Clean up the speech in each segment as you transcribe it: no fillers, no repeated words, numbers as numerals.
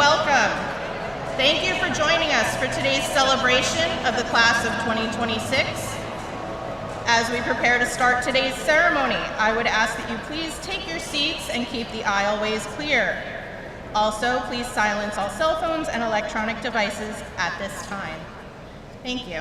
welcome. Thank you for joining us for today's celebration of the class of 2026. As we prepare to start today's ceremony, I would ask that you please take your seats and keep the aisleways clear. Also, please silence all cell phones and electronic devices at this time. Thank you.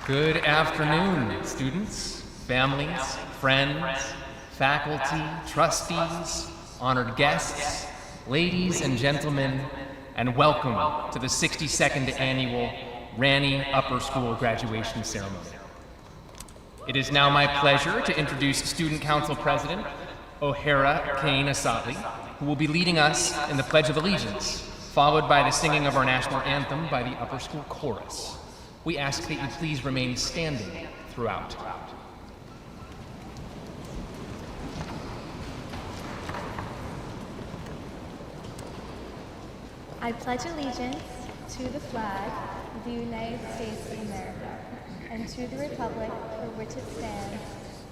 Good afternoon, students, families, friends, faculty, trustees, honored guests, ladies and gentlemen, and welcome to the 62nd Annual Ranney Upper School Graduation Ceremony. It is now my pleasure to introduce Student Council President O'Hara Kane Asatli, who will be leading us in the Pledge of Allegiance, followed by the singing of our national anthem by the Upper School Chorus. We ask that you please remain standing throughout. I pledge allegiance to the flag of the United States of America and to the republic for which it stands,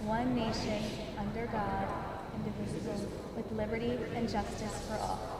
one nation, under God, indivisible, with liberty and justice for all.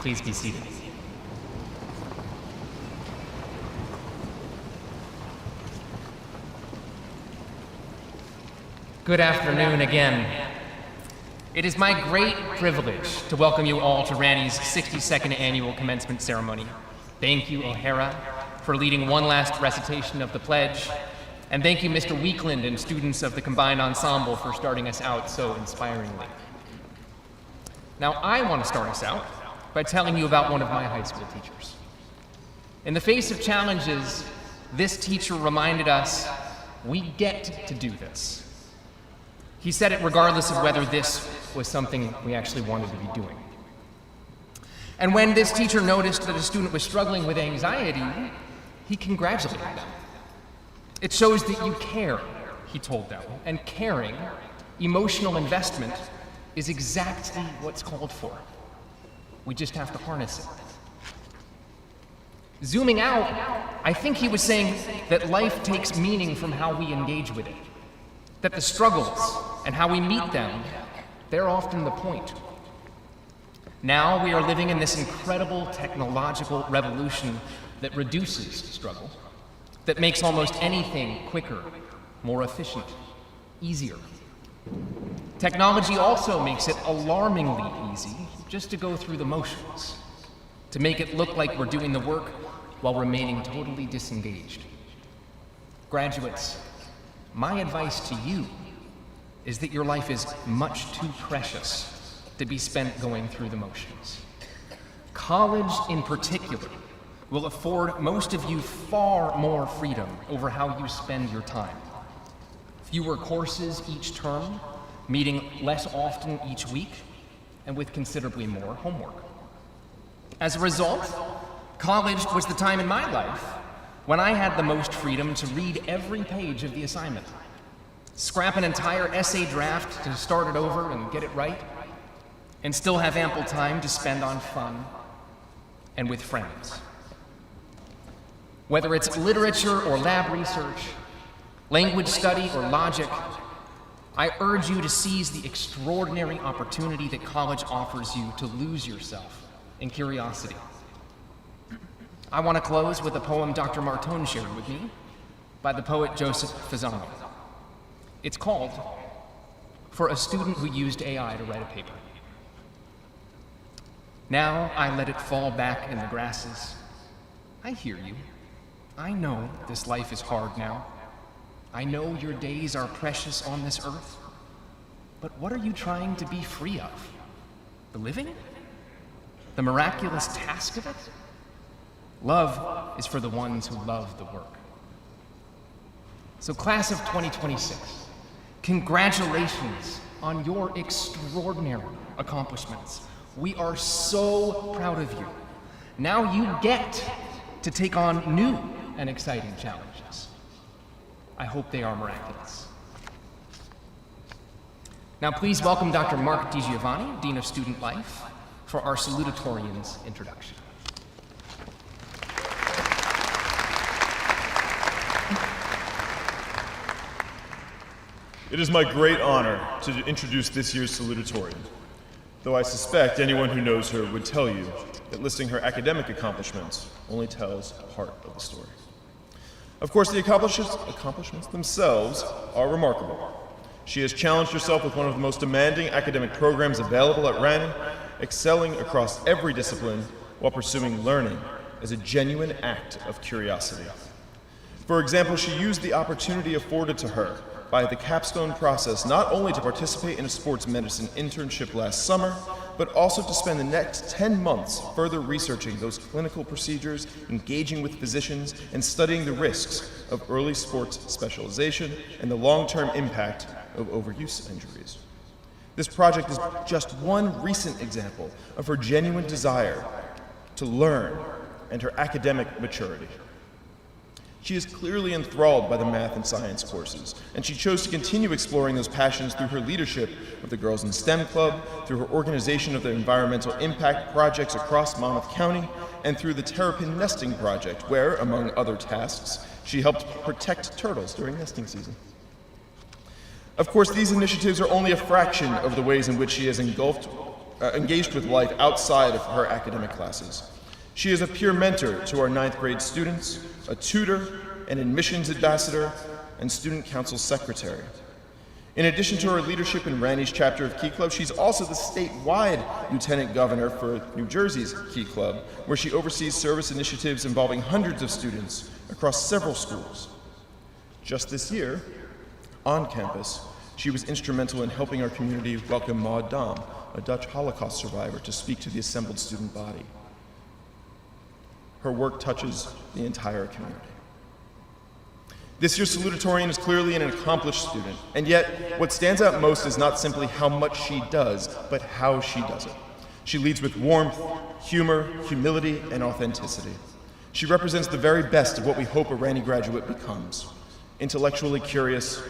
Please be seated. Good afternoon again. It is my great privilege to welcome you all to Ranney's 62nd Annual Commencement Ceremony. Thank you, O'Hara, for leading one last recitation of the pledge, and thank you, Mr. Weekland and students of the Combined Ensemble for starting us out so inspiringly. Now, I want to start us out by telling you about one of my high school teachers. In the face of challenges, this teacher reminded us we get to do this. He said it regardless of whether this was something we actually wanted to be doing. And when this teacher noticed that a student was struggling with anxiety, he congratulated them. It shows that you care, he told them, and caring, emotional investment, is exactly what's called for. We just have to harness it. Zooming out, I think he was saying that life takes meaning from how we engage with it. That the struggles and how we meet them, they're often the point. Now we are living in this incredible technological revolution that reduces struggle, that makes almost anything quicker, more efficient, easier. Technology also makes it alarmingly easy just to go through the motions, to make it look like we're doing the work while remaining totally disengaged. Graduates, my advice to you is that your life is much too precious to be spent going through the motions. College, in particular, will afford most of you far more freedom over how you spend your time. Fewer courses each term, meeting less often each week, and with considerably more homework. As a result, college was the time in my life when I had the most freedom to read every page of the assignment, scrap an entire essay draft to start it over and get it right, and still have ample time to spend on fun and with friends. Whether it's literature or lab research, language study or logic, I urge you to seize the extraordinary opportunity that college offers you to lose yourself in curiosity. I want to close with a poem Dr. Martone shared with me by the poet Joseph Fasano. It's called For a Student Who Used AI to Write a Paper. Now I let it fall back in the grasses. I hear you. I know this life is hard now. I know your days are precious on this earth, but what are you trying to be free of? The living? The miraculous task of it? Love is for the ones who love the work. So class of 2026, congratulations on your extraordinary accomplishments. We are so proud of you. Now you get to take on new and exciting challenges. I hope they are miraculous. Now please welcome Dr. Mark DiGiovanni, Dean of Student Life, for our Salutatorian's introduction. It is my great honor to introduce this year's Salutatorian, though I suspect anyone who knows her would tell you that listing her academic accomplishments only tells part of the story. Of course, the accomplishments themselves are remarkable. She has challenged herself with one of the most demanding academic programs available at Ranney, excelling across every discipline while pursuing learning as a genuine act of curiosity. For example, she used the opportunity afforded to her by the capstone process not only to participate in a sports medicine internship last summer, but also to spend the next 10 months further researching those clinical procedures, engaging with physicians, and studying the risks of early sports specialization and the long-term impact of overuse injuries. This project is just one recent example of her genuine desire to learn and her academic maturity. She is clearly enthralled by the math and science courses, and she chose to continue exploring those passions through her leadership of the Girls in STEM Club, through her organization of the environmental impact projects across Monmouth County, and through the Terrapin Nesting Project, where, among other tasks, she helped protect turtles during nesting season. Of course, these initiatives are only a fraction of the ways in which she has engaged with life outside of her academic classes. She is a peer mentor to our 9th grade students, a tutor, an admissions ambassador, and student council secretary. In addition to her leadership in Ranney's chapter of Key Club, she's also the statewide lieutenant governor for New Jersey's Key Club, where she oversees service initiatives involving hundreds of students across several schools. Just this year, on campus, she was instrumental in helping our community welcome Maud Dam, a Dutch Holocaust survivor, to speak to the assembled student body. Her work touches the entire community. This year's salutatorian is clearly an accomplished student, and yet what stands out most is not simply how much she does, but how she does it. She leads with warmth, humor, humility, and authenticity. She represents the very best of what we hope a Ranney graduate becomes: intellectually curious,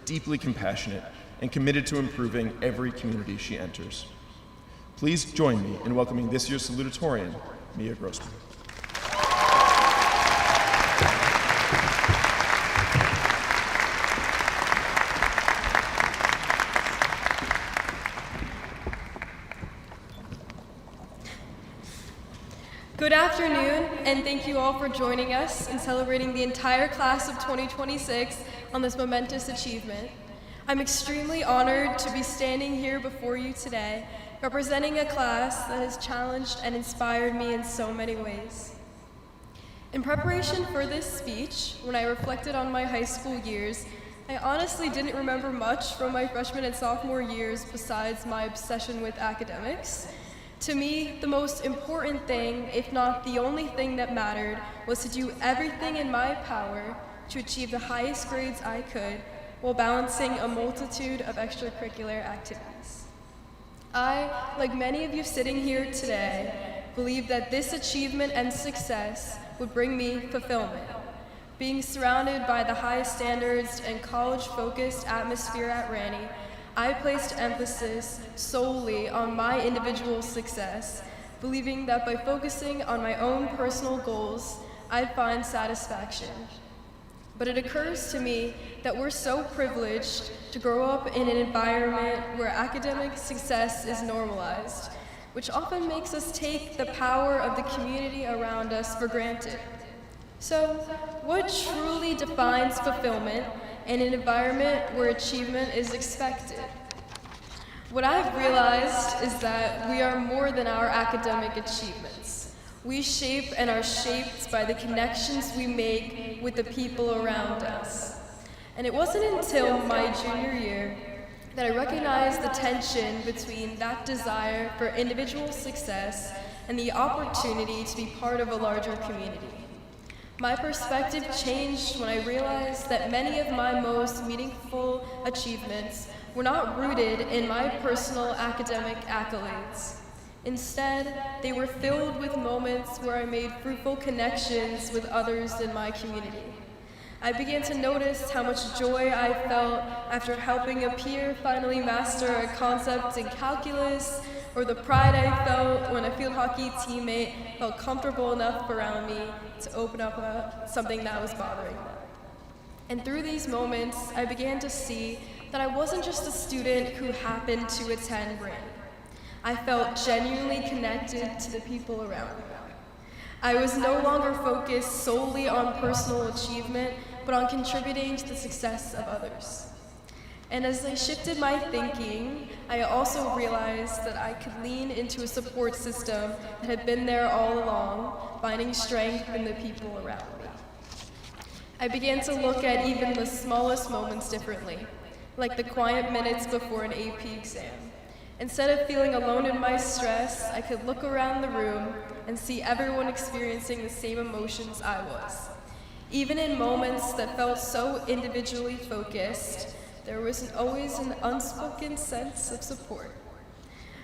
deeply compassionate, and committed to improving every community she enters. Please join me in welcoming this year's salutatorian, Mia Grossman. Good afternoon, and thank you all for joining us in celebrating the entire class of 2026 on this momentous achievement. I'm extremely honored to be standing here before you today, representing a class that has challenged and inspired me in so many ways. In preparation for this speech, when I reflected on my high school years, I honestly didn't remember much from my freshman and sophomore years besides my obsession with academics. To me, the most important thing, if not the only thing that mattered, was to do everything in my power to achieve the highest grades I could while balancing a multitude of extracurricular activities. I, like many of you sitting here today, believe that this achievement and success would bring me fulfillment. Being surrounded by the highest standards and college-focused atmosphere at Ranney, I placed emphasis solely on my individual success, believing that by focusing on my own personal goals, I'd find satisfaction. But it occurs to me that we're so privileged to grow up in an environment where academic success is normalized, which often makes us take the power of the community around us for granted. So, what truly defines fulfillment in an environment where achievement is expected? What I've realized is that we are more than our academic achievements. We shape and are shaped by the connections we make with the people around us. And it wasn't until my junior year that I recognized the tension between that desire for individual success and the opportunity to be part of a larger community. My perspective changed when I realized that many of my most meaningful achievements were not rooted in my personal academic accolades. Instead, they were filled with moments where I made fruitful connections with others in my community. I began to notice how much joy I felt after helping a peer finally master a concept in calculus, or the pride I felt when a field hockey teammate felt comfortable enough around me to open up about something that was bothering them. And through these moments, I began to see that I wasn't just a student who happened to attend Ranney. I felt genuinely connected to the people around me. I was no longer focused solely on personal achievement, but on contributing to the success of others. And as I shifted my thinking, I also realized that I could lean into a support system that had been there all along, finding strength in the people around me. I began to look at even the smallest moments differently, like the quiet minutes before an AP exam. Instead of feeling alone in my stress, I could look around the room and see everyone experiencing the same emotions I was. Even in moments that felt so individually focused, there was always an unspoken sense of support.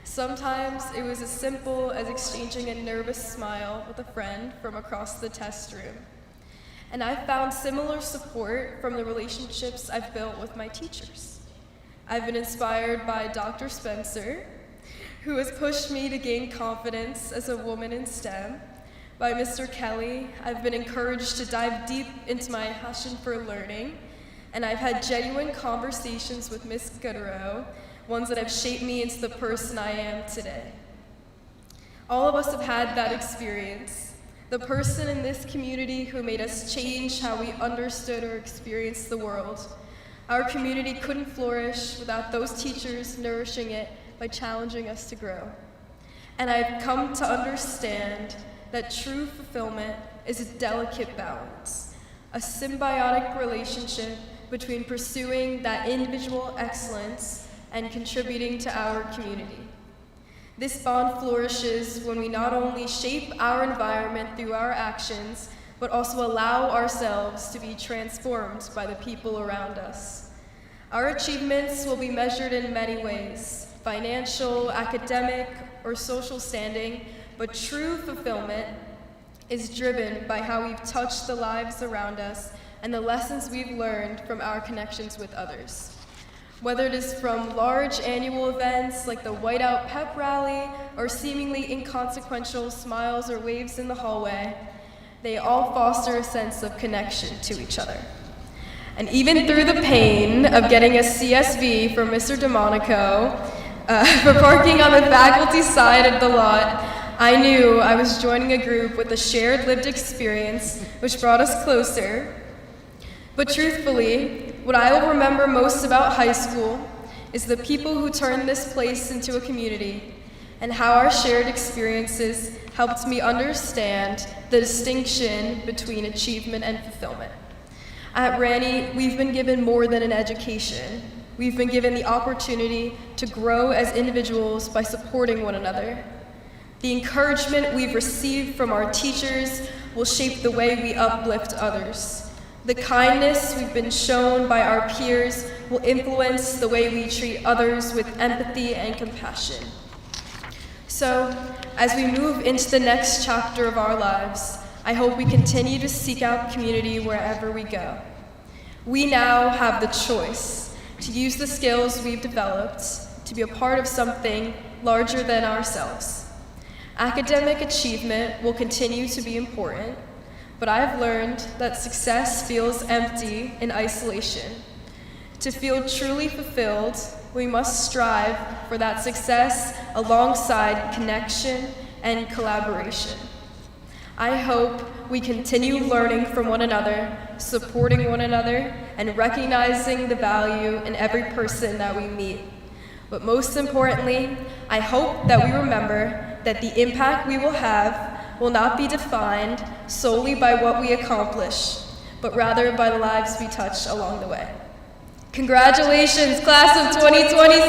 Sometimes it was as simple as exchanging a nervous smile with a friend from across the test room. And I found similar support from the relationships I've built with my teachers. I've been inspired by Dr. Spencer, who has pushed me to gain confidence as a woman in STEM. By Mr. Kelly, I've been encouraged to dive deep into my passion for learning, and I've had genuine conversations with Ms. Gooderow, ones that have shaped me into the person I am today. All of us have had that experience. The person in this community who made us change how we understood or experienced the world. Our community couldn't flourish without those teachers nourishing it by challenging us to grow. And I've come to understand that true fulfillment is a delicate balance, a symbiotic relationship between pursuing that individual excellence and contributing to our community. This bond flourishes when we not only shape our environment through our actions, but also allow ourselves to be transformed by the people around us. Our achievements will be measured in many ways, financial, academic, or social standing, but true fulfillment is driven by how we've touched the lives around us and the lessons we've learned from our connections with others. Whether it is from large annual events like the Whiteout Pep Rally or seemingly inconsequential smiles or waves in the hallway, they all foster a sense of connection to each other. And even through the pain of getting a CSV from Mr. DeMonico for parking on the faculty side of the lot, I knew I was joining a group with a shared lived experience which brought us closer. But truthfully, what I will remember most about high school is the people who turned this place into a community and how our shared experiences helped me understand the distinction between achievement and fulfillment. At Ranney, we've been given more than an education. We've been given the opportunity to grow as individuals by supporting one another. The encouragement we've received from our teachers will shape the way we uplift others. The kindness we've been shown by our peers will influence the way we treat others with empathy and compassion. So, as we move into the next chapter of our lives, I hope we continue to seek out community wherever we go. We now have the choice to use the skills we've developed to be a part of something larger than ourselves. Academic achievement will continue to be important, but I've learned that success feels empty in isolation. To feel truly fulfilled, we must strive for that success alongside connection and collaboration. I hope we continue learning from one another, supporting one another, and recognizing the value in every person that we meet. But most importantly, I hope that we remember that the impact we will have will not be defined solely by what we accomplish, but rather by the lives we touch along the way. Congratulations, class of 2026!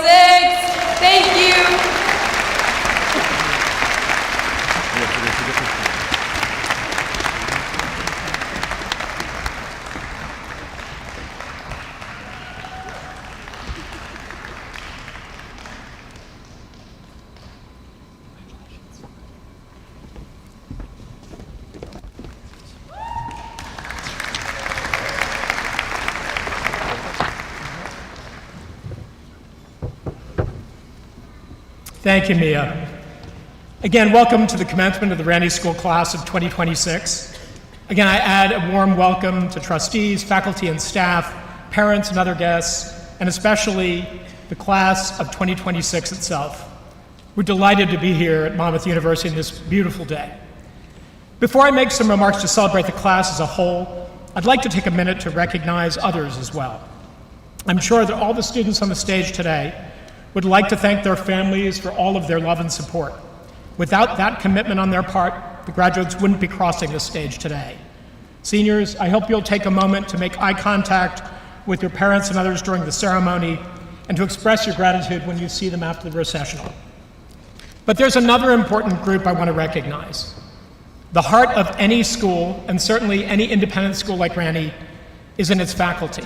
Thank you! Thank you, Mia. Again, welcome to the commencement of the Ranney School class of 2026. Again, I add a warm welcome to trustees, faculty and staff, parents and other guests, and especially the class of 2026 itself. We're delighted to be here at Monmouth University on this beautiful day. Before I make some remarks to celebrate the class as a whole, I'd like to take a minute to recognize others as well. I'm sure that all the students on the stage today would like to thank their families for all of their love and support. Without that commitment on their part, the graduates wouldn't be crossing the stage today. Seniors, I hope you'll take a moment to make eye contact with your parents and others during the ceremony and to express your gratitude when you see them after the recessional. But there's another important group I want to recognize. The heart of any school, and certainly any independent school like Ranney, is in its faculty.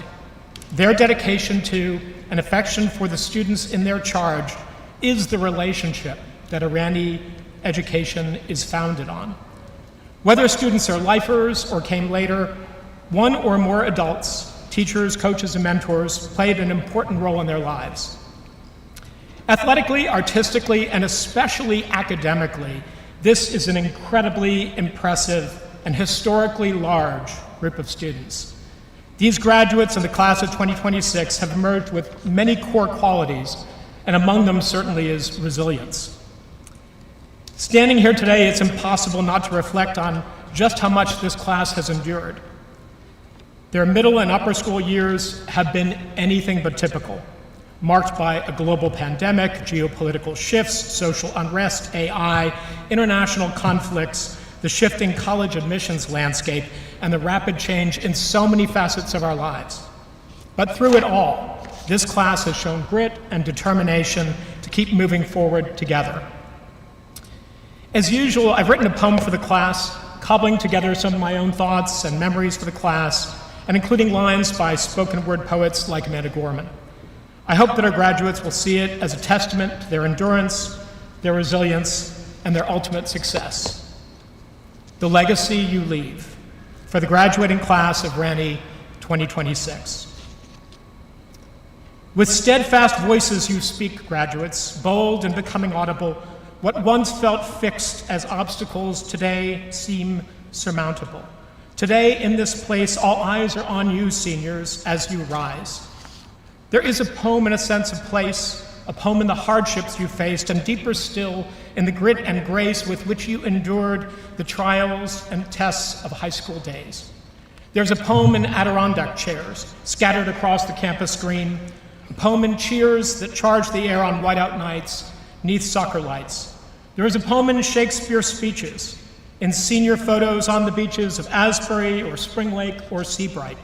Their dedication to and affection for the students in their charge is the relationship that a Ranney education is founded on. Whether students are lifers or came later, one or more adults, teachers, coaches, and mentors played an important role in their lives. Athletically, artistically, and especially academically, this is an incredibly impressive and historically large group of students. These graduates in the class of 2026 have emerged with many core qualities, and among them certainly is resilience. Standing here today, it's impossible not to reflect on just how much this class has endured. Their middle and upper school years have been anything but typical, marked by a global pandemic, geopolitical shifts, social unrest, AI, international conflicts, the shifting college admissions landscape, and the rapid change in so many facets of our lives. But through it all, this class has shown grit and determination to keep moving forward together. As usual, I've written a poem for the class, cobbling together some of my own thoughts and memories for the class, and including lines by spoken word poets like Amanda Gorman. I hope that our graduates will see it as a testament to their endurance, their resilience, and their ultimate success. The legacy you leave for the graduating class of Ranney 2026. With steadfast voices you speak, graduates, bold and becoming audible. What once felt fixed as obstacles today seem surmountable. Today, in this place, all eyes are on you, seniors, as you rise. There is a poem in a sense of place, a poem in the hardships you faced, and deeper still, in the grit and grace with which you endured the trials and tests of high school days. There's a poem in Adirondack chairs, scattered across the campus green, a poem in cheers that charge the air on whiteout nights, neath soccer lights. There is a poem in Shakespeare speeches, in senior photos on the beaches of Asbury or Spring Lake or Seabright,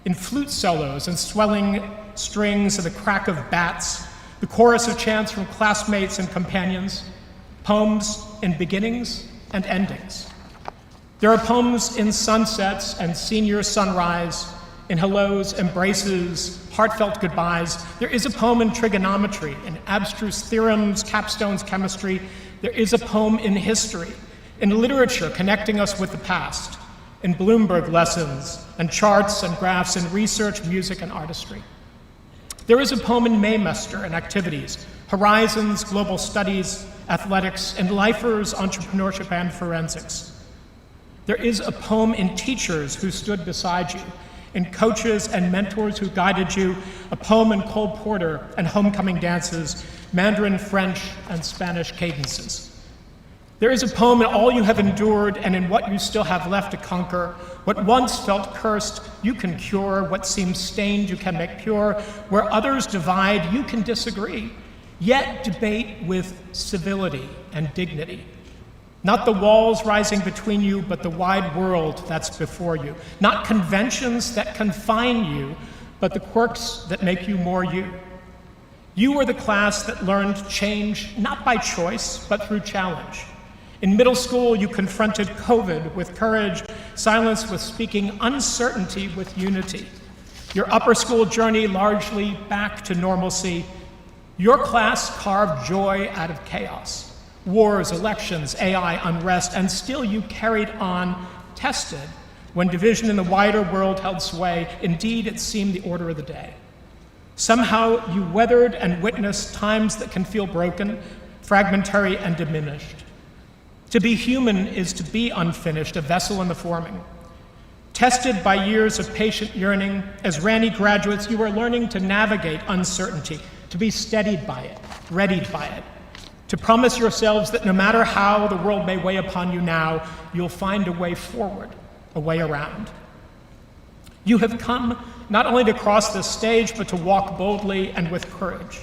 in flute solos and swelling strings and the crack of bats, the chorus of chants from classmates and companions, poems in beginnings and endings. There are poems in sunsets and senior sunrise, in hellos, embraces, heartfelt goodbyes. There is a poem in trigonometry, in abstruse theorems, capstones, chemistry. There is a poem in history, in literature connecting us with the past, in Bloomberg lessons and charts and graphs, in research, music, and artistry. There is a poem in Maymester and activities, horizons, global studies, athletics, and lifers, entrepreneurship, and forensics. There is a poem in teachers who stood beside you, in coaches and mentors who guided you, a poem in Cole Porter and homecoming dances, Mandarin, French, and Spanish cadences. There is a poem in all you have endured and in what you still have left to conquer. What once felt cursed, you can cure. What seems stained, you can make pure. Where others divide, you can disagree, yet debate with civility and dignity. Not the walls rising between you, but the wide world that's before you. Not conventions that confine you, but the quirks that make you more you. You were the class that learned change not by choice, but through challenge. In middle school, you confronted COVID with courage, silence with speaking, uncertainty with unity. Your upper school journey largely back to normalcy. Your class carved joy out of chaos. Wars, elections, AI, unrest, and still you carried on, tested, when division in the wider world held sway. Indeed, it seemed the order of the day. Somehow you weathered and witnessed times that can feel broken, fragmentary, and diminished. To be human is to be unfinished, a vessel in the forming. Tested by years of patient yearning, as Ranney graduates, you are learning to navigate uncertainty, to be steadied by it, readied by it, to promise yourselves that no matter how the world may weigh upon you now, you'll find a way forward, a way around. You have come not only to cross this stage, but to walk boldly and with courage.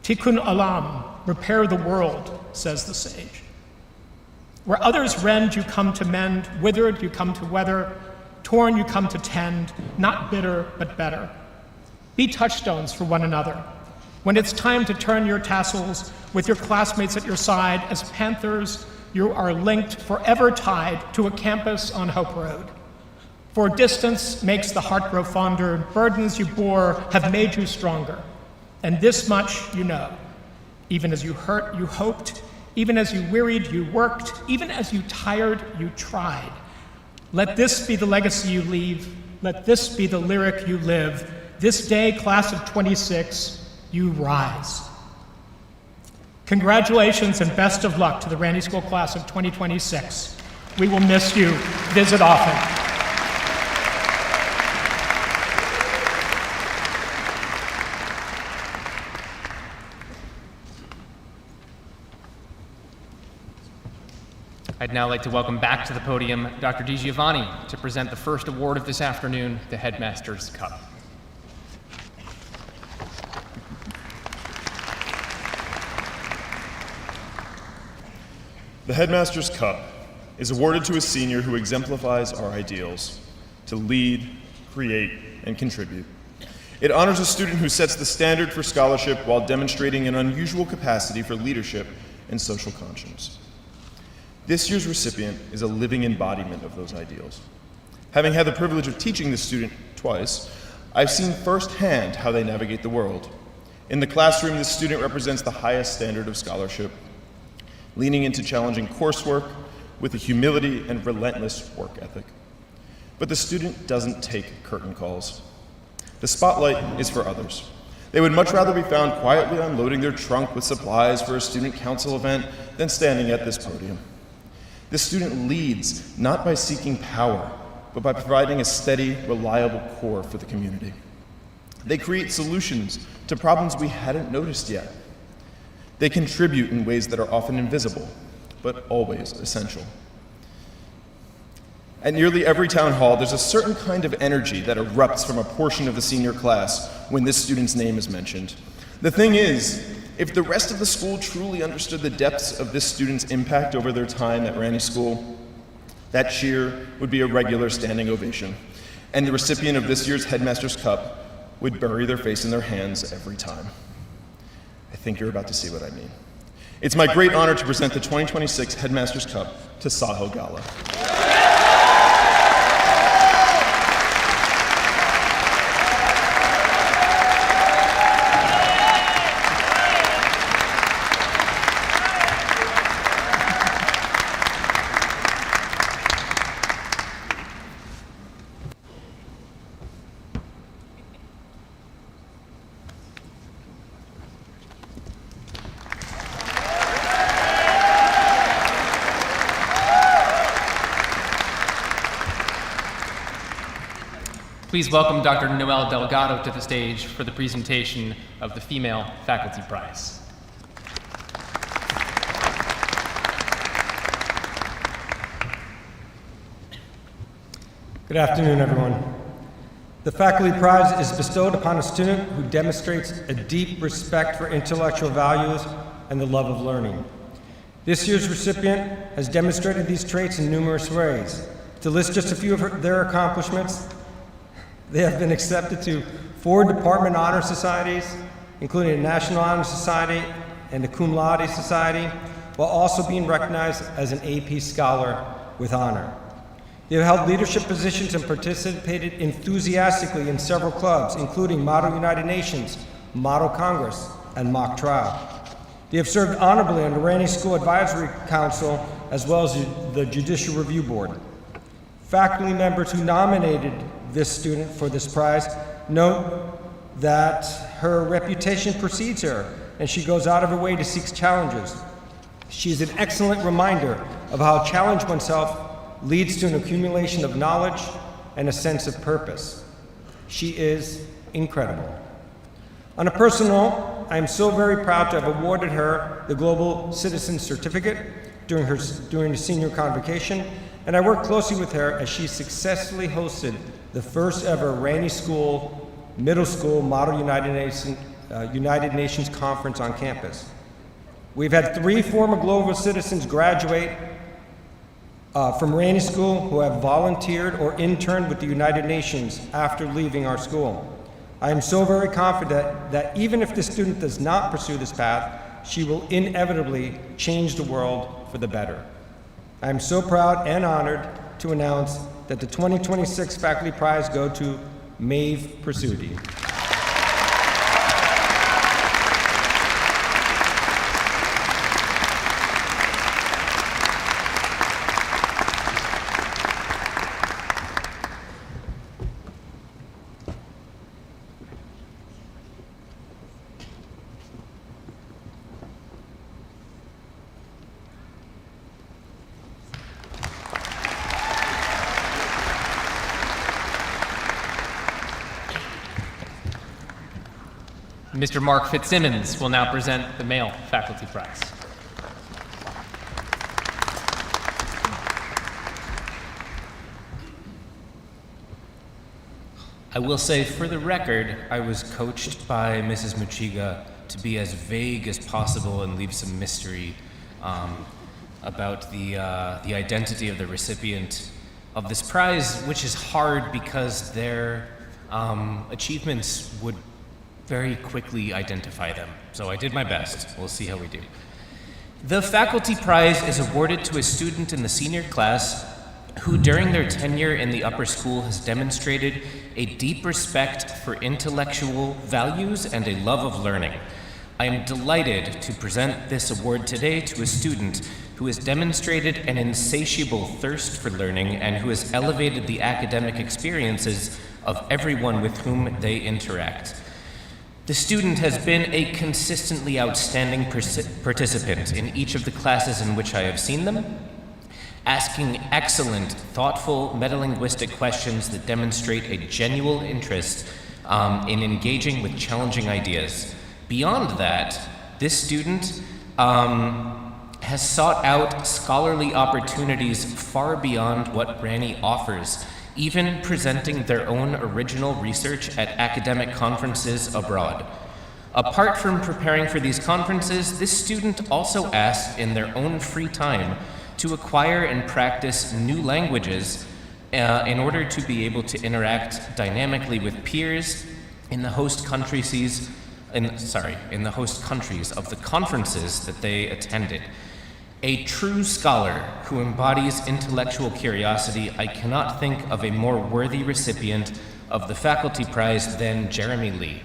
Tikkun olam, repair the world, says the sage. Where others rend, you come to mend, withered, you come to weather, torn, you come to tend, not bitter, but better. Be touchstones for one another. When it's time to turn your tassels with your classmates at your side, as Panthers, you are linked, forever tied to a campus on Hope Road. For distance makes the heart grow fonder, burdens you bore have made you stronger. And this much you know, even as you hurt, you hoped, even as you wearied, you worked, even as you tired, you tried. Let this be the legacy you leave, let this be the lyric you live. This day, class of 26, you rise. Congratulations and best of luck to the Ranney School class of 2026. We will miss you. Visit often. I'd now like to welcome back to the podium Dr. DiGiovanni to present the first award of this afternoon, the Headmaster's Cup. The Headmaster's Cup is awarded to a senior who exemplifies our ideals to lead, create, and contribute. It honors a student who sets the standard for scholarship while demonstrating an unusual capacity for leadership and social conscience. This year's recipient is a living embodiment of those ideals. Having had the privilege of teaching this student twice, I've seen firsthand how they navigate the world. In the classroom, this student represents the highest standard of scholarship, leaning into challenging coursework with a humility and relentless work ethic. But the student doesn't take curtain calls. The spotlight is for others. They would much rather be found quietly unloading their trunk with supplies for a student council event than standing at this podium. This student leads not by seeking power, but by providing a steady, reliable core for the community. They create solutions to problems we hadn't noticed yet. They contribute in ways that are often invisible, but always essential. At nearly every town hall, there's a certain kind of energy that erupts from a portion of the senior class when this student's name is mentioned. The thing is, if the rest of the school truly understood the depths of this student's impact over their time at Ranney School, that cheer would be a regular standing ovation, and the recipient of this year's Headmaster's Cup would bury their face in their hands every time. I think you're about to see what I mean. It's my great honor to present the 2026 Headmaster's Cup to Sahil Gala. Please welcome Dr. Noel Delgado to the stage for the presentation of the Female Faculty Prize. Good afternoon, everyone. The Faculty Prize is bestowed upon a student who demonstrates a deep respect for intellectual values and the love of learning. This year's recipient has demonstrated these traits in numerous ways. To list just a few of their accomplishments, they have been accepted to 4 department honor societies, including the National Honor Society and the Cum Laude Society, while also being recognized as an AP Scholar with honor. They have held leadership positions and participated enthusiastically in several clubs, including Model United Nations, Model Congress, and Mock Trial. They have served honorably on the Ranney School Advisory Council as well as the Judicial Review Board. Faculty members who nominated this student for this prize note that her reputation precedes her and she goes out of her way to seek challenges. She is an excellent reminder of how challenge oneself leads to an accumulation of knowledge and a sense of purpose. She is incredible. On a personal note, I am so very proud to have awarded her the Global Citizen Certificate during the senior convocation, and I worked closely with her as she successfully hosted the first ever Ranney School Middle School Model United Nations Conference on campus. We've had 3 former global citizens graduate from Ranney School who have volunteered or interned with the United Nations after leaving our school. I am so very confident that even if the student does not pursue this path, she will inevitably change the world for the better. I am so proud and honored to announce that the 2026 Faculty Prize go to Maeve Pursuti. Mr. Mark Fitzsimmons will now present the male faculty prize. I will say, for the record, I was coached by Mrs. Muchiga to be as vague as possible and leave some mystery about the identity of the recipient of this prize, which is hard because their achievements would very quickly identify them. So I did my best. We'll see how we do. The faculty prize is awarded to a student in the senior class who, during their tenure in the upper school, has demonstrated a deep respect for intellectual values and a love of learning. I am delighted to present this award today to a student who has demonstrated an insatiable thirst for learning and who has elevated the academic experiences of everyone with whom they interact. The student has been a consistently outstanding participant in each of the classes in which I have seen them, asking excellent, thoughtful, metalinguistic questions that demonstrate a genuine interest in engaging with challenging ideas. Beyond that, this student has sought out scholarly opportunities far beyond what Ranney offers, even presenting their own original research at academic conferences abroad. Apart from preparing for these conferences, this student also asked in their own free time to acquire and practice new languages in order to be able to interact dynamically with peers in the host countries of the conferences that they attended. A true scholar who embodies intellectual curiosity, I cannot think of a more worthy recipient of the faculty prize than Jeremy Lee.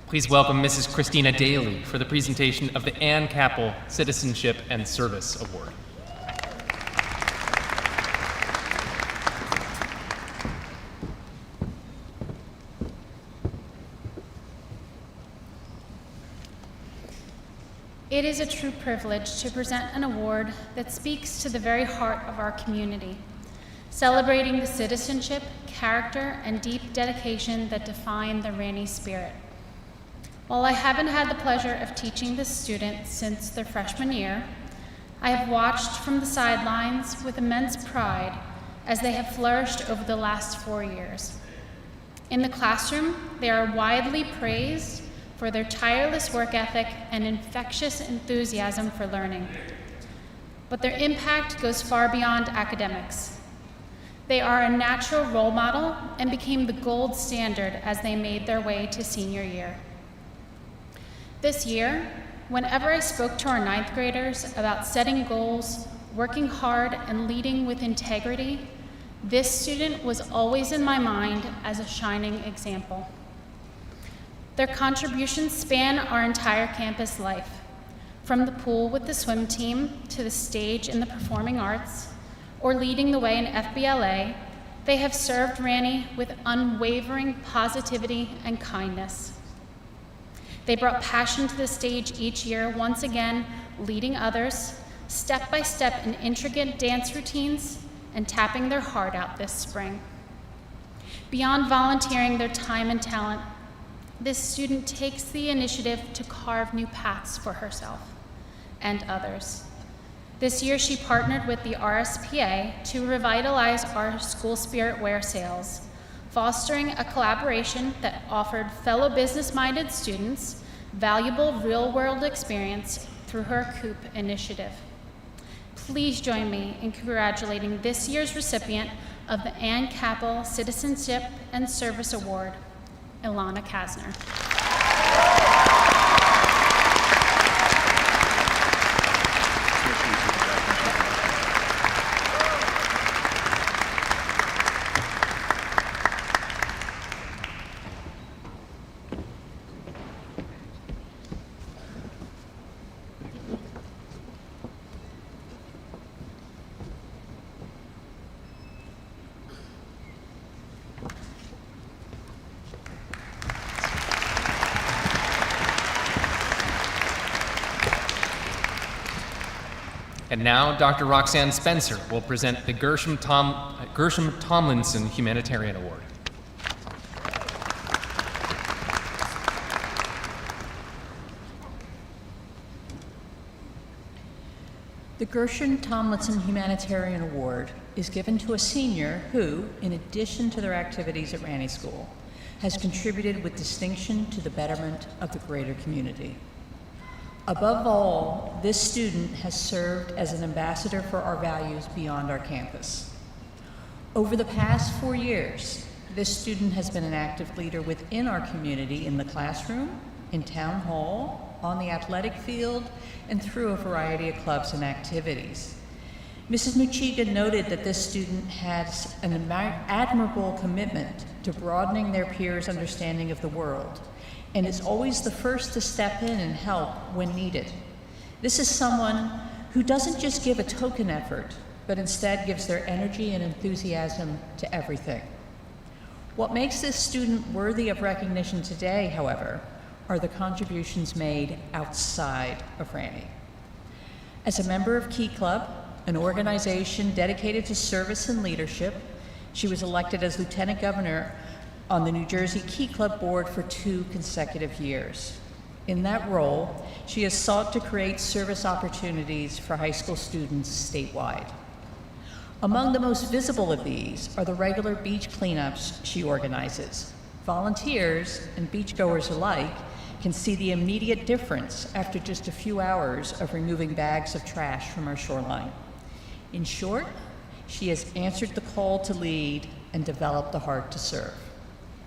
Please welcome Mrs. Christina Daly for the presentation of the Ann Capel Citizenship and Service Award. It is a true privilege to present an award that speaks to the very heart of our community, celebrating the citizenship, character, and deep dedication that define the Ranney spirit. While I haven't had the pleasure of teaching this student since their freshman year, I have watched from the sidelines with immense pride as they have flourished over the last 4 years. In the classroom, they are widely praised for their tireless work ethic and infectious enthusiasm for learning. But their impact goes far beyond academics. They are a natural role model and became the gold standard as they made their way to senior year. This year, whenever I spoke to our 9th graders about setting goals, working hard, and leading with integrity, this student was always in my mind as a shining example. Their contributions span our entire campus life, from the pool with the swim team to the stage in the performing arts, or leading the way in FBLA. They have served Ranney with unwavering positivity and kindness. They brought passion to the stage each year, once again leading others, step by step in intricate dance routines and tapping their heart out this spring. Beyond volunteering their time and talent, this student takes the initiative to carve new paths for herself and others. This year, she partnered with the RSPA to revitalize our school spirit wear sales, fostering a collaboration that offered fellow business-minded students valuable real-world experience through her COOP initiative. Please join me in congratulating this year's recipient of the Ann Capel Citizenship and Service Award, Ilana Kasner. And now, Dr. Roxanne Spencer will present the Gershom Tomlinson Humanitarian Award. The Gershom Tomlinson Humanitarian Award is given to a senior who, in addition to their activities at Ranney School, has contributed with distinction to the betterment of the greater community. Above all, this student has served as an ambassador for our values beyond our campus. Over the past 4 years, this student has been an active leader within our community in the classroom, in town hall, on the athletic field, and through a variety of clubs and activities. Mrs. Muchiga noted that this student has an admirable commitment to broadening their peers' understanding of the world, and is always the first to step in and help when needed. This is someone who doesn't just give a token effort, but instead gives their energy and enthusiasm to everything. What makes this student worthy of recognition today, however, are the contributions made outside of Ranney. As a member of Key Club, an organization dedicated to service and leadership, she was elected as Lieutenant Governor on the New Jersey Key Club Board for 2 consecutive years. In that role, she has sought to create service opportunities for high school students statewide. Among the most visible of these are the regular beach cleanups she organizes. Volunteers and beachgoers alike can see the immediate difference after just a few hours of removing bags of trash from our shoreline. In short, she has answered the call to lead and developed the heart to serve.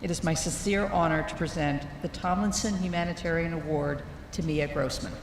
It is my sincere honor to present the Tomlinson Humanitarian Award to Mia Grossman.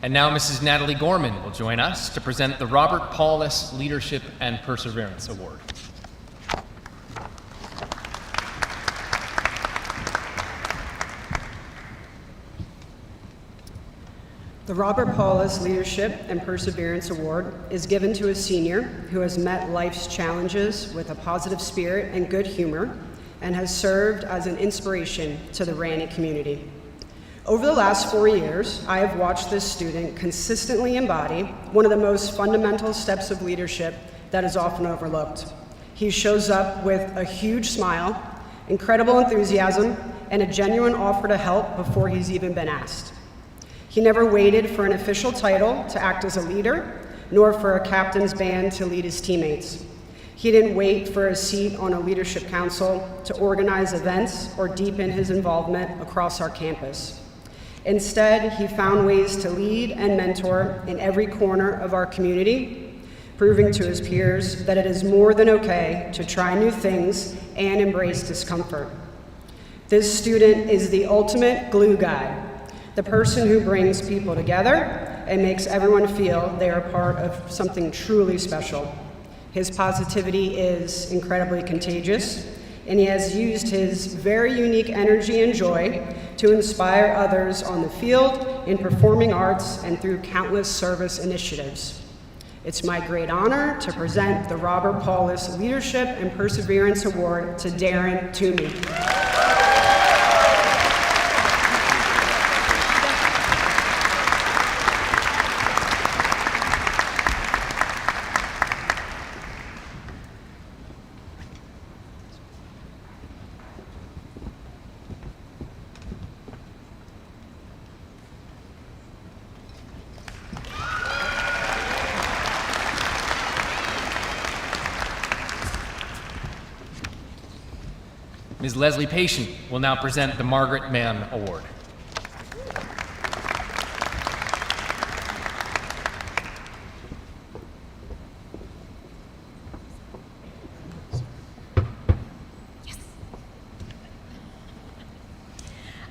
And now Mrs. Natalie Gorman will join us to present the Robert Paulus Leadership and Perseverance Award. The Robert Paulus Leadership and Perseverance Award is given to a senior who has met life's challenges with a positive spirit and good humor and has served as an inspiration to the Ranney community. Over the last 4 years, I have watched this student consistently embody one of the most fundamental steps of leadership that is often overlooked. He shows up with a huge smile, incredible enthusiasm, and a genuine offer to help before he's even been asked. He never waited for an official title to act as a leader, nor for a captain's band to lead his teammates. He didn't wait for a seat on a leadership council to organize events or deepen his involvement across our campus. Instead, he found ways to lead and mentor in every corner of our community, proving to his peers that it is more than okay to try new things and embrace discomfort. This student is the ultimate glue guy, the person who brings people together and makes everyone feel they are part of something truly special. His positivity is incredibly contagious, and he has used his very unique energy and joy to inspire others on the field, in performing arts, and through countless service initiatives. It's my great honor to present the Robert Paulus Leadership and Perseverance Award to Darren Toomey. Ms. Leslie Patient will now present the Margaret Mann Award.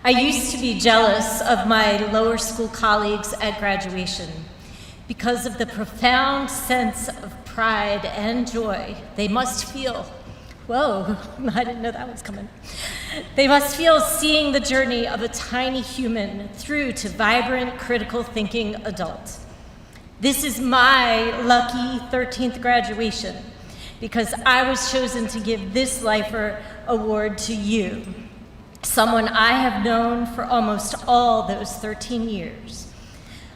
I used to be jealous of my lower school colleagues at graduation because of the profound sense of pride and joy they must feel. Whoa, I didn't know that was coming. They must feel seeing the journey of a tiny human through to vibrant, critical thinking adult. This is my lucky 13th graduation because I was chosen to give this lifer award to you, someone I have known for almost all those 13 years.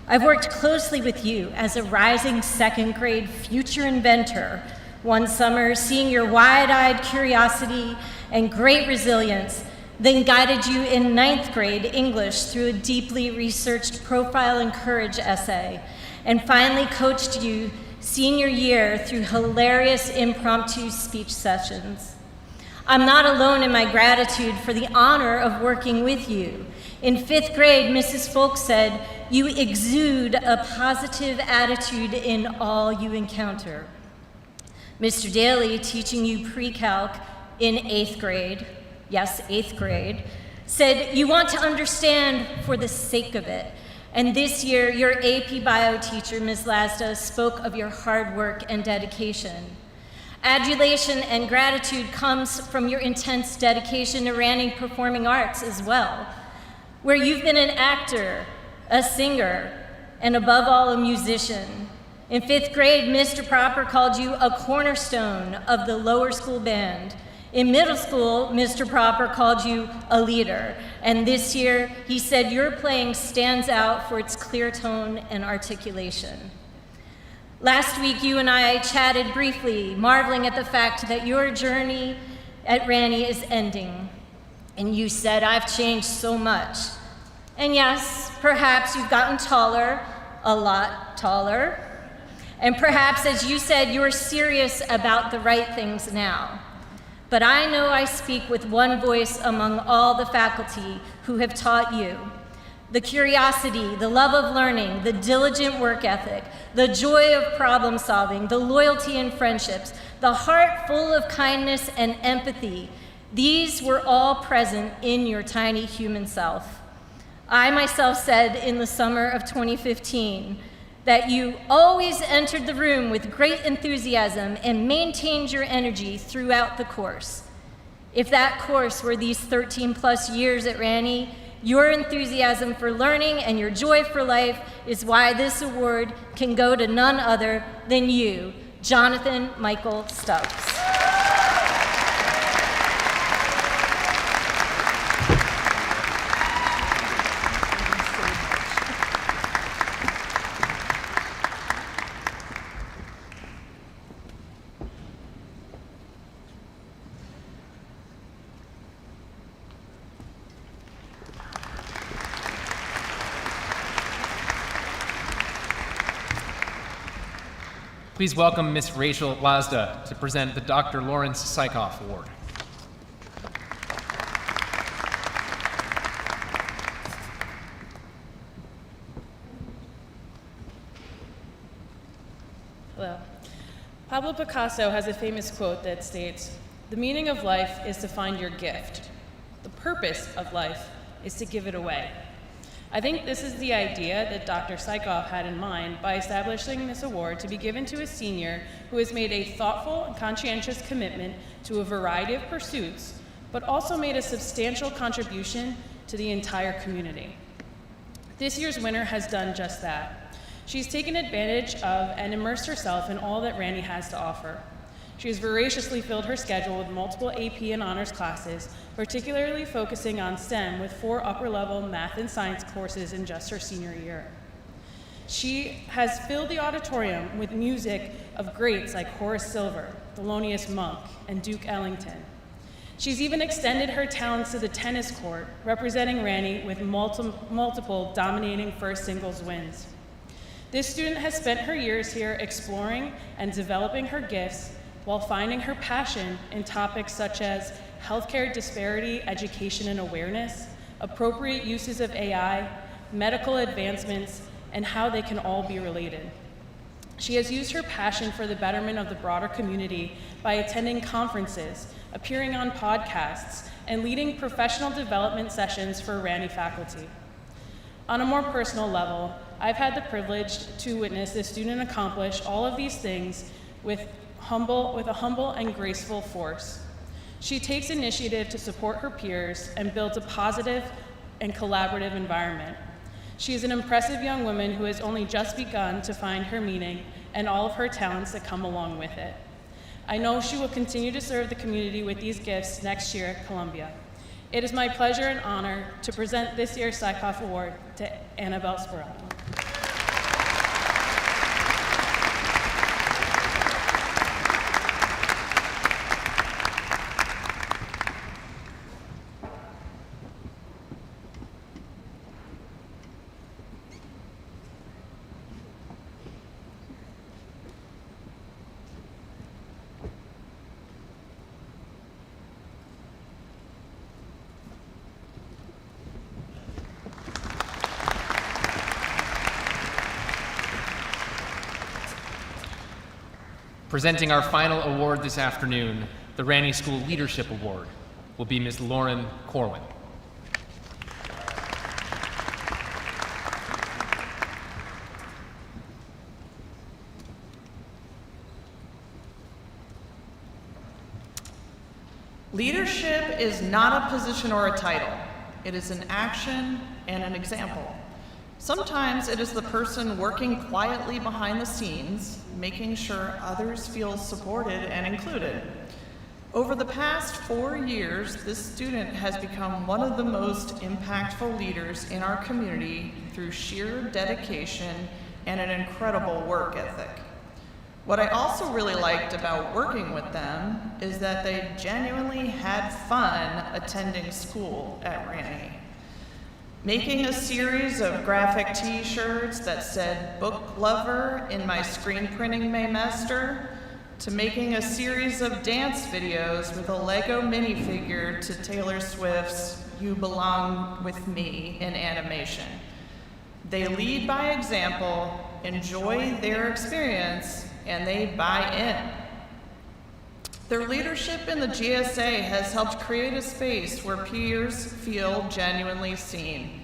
I've worked closely with you as a rising second grade future inventor one summer, seeing your wide-eyed curiosity and great resilience, then guided you in 9th grade English through a deeply researched profile and courage essay, and finally coached you senior year through hilarious impromptu speech sessions. I'm not alone in my gratitude for the honor of working with you. In 5th grade, Mrs. Folk said, "You exude a positive attitude in all you encounter." Mr. Daly, teaching you pre-calc in 8th grade, yes, 8th grade, said, "You want to understand for the sake of it." And this year, your AP Bio teacher, Ms. Lasda, spoke of your hard work and dedication. Adulation and gratitude comes from your intense dedication to Ranney Performing Arts as well, where you've been an actor, a singer, and above all, a musician. In 5th grade, Mr. Proper called you a cornerstone of the lower school band. In middle school, Mr. Proper called you a leader. And this year, he said your playing stands out for its clear tone and articulation. Last week, you and I chatted briefly, marveling at the fact that your journey at Ranney is ending. And you said, "I've changed so much." And yes, perhaps you've gotten taller, a lot taller. And perhaps, as you said, you're serious about the right things now. But I know I speak with one voice among all the faculty who have taught you. The curiosity, the love of learning, the diligent work ethic, the joy of problem solving, the loyalty in friendships, the heart full of kindness and empathy, these were all present in your tiny human self. I myself said in the summer of 2015 that you always entered the room with great enthusiasm and maintained your energy throughout the course. If that course were these 13 plus years at Ranney, your enthusiasm for learning and your joy for life is why this award can go to none other than you, Jonathan Michael Stubbs. Please welcome Miss Rachel Lazda to present the Dr. Lawrence Sykoff Award. Hello. Pablo Picasso has a famous quote that states, "The meaning of life is to find your gift. The purpose of life is to give it away." I think this is the idea that Dr. Sykoff had in mind by establishing this award to be given to a senior who has made a thoughtful and conscientious commitment to a variety of pursuits, but also made a substantial contribution to the entire community. This year's winner has done just that. She's taken advantage of and immersed herself in all that Ranney has to offer. She has voraciously filled her schedule with multiple AP and honors classes, particularly focusing on STEM with 4 upper-level math and science courses in just her senior year. She has filled the auditorium with music of greats like Horace Silver, Thelonious Monk, and Duke Ellington. She's even extended her talents to the tennis court, representing Ranney with multiple dominating first singles wins. This student has spent her years here exploring and developing her gifts while finding her passion in topics such as healthcare disparity, education and awareness, appropriate uses of AI, medical advancements, and how they can all be related. She has used her passion for the betterment of the broader community by attending conferences, appearing on podcasts, and leading professional development sessions for Ranney faculty. On a more personal level, I've had the privilege to witness this student accomplish all of these things with a humble and graceful force. She takes initiative to support her peers and builds a positive and collaborative environment. She is an impressive young woman who has only just begun to find her meaning and all of her talents that come along with it. I know she will continue to serve the community with these gifts next year at Columbia. It is my pleasure and honor to present this year's Sykoff Award to Annabelle Sperato. Presenting our final award this afternoon, the Ranney School Leadership Award, will be Ms. Lauren Corwin. Leadership is not a position or a title. It is an action and an example. Sometimes it is the person working quietly behind the scenes, making sure others feel supported and included. Over the past 4 years, this student has become one of the most impactful leaders in our community through sheer dedication and an incredible work ethic. What I also really liked about working with them is that they genuinely had fun attending school at Ranney. Making a series of graphic t-shirts that said book lover in my screen printing Maymester, to making a series of dance videos with a Lego minifigure to Taylor Swift's You Belong With Me in animation. They lead by example, enjoy their experience, and they buy in. Their leadership in the GSA has helped create a space where peers feel genuinely seen.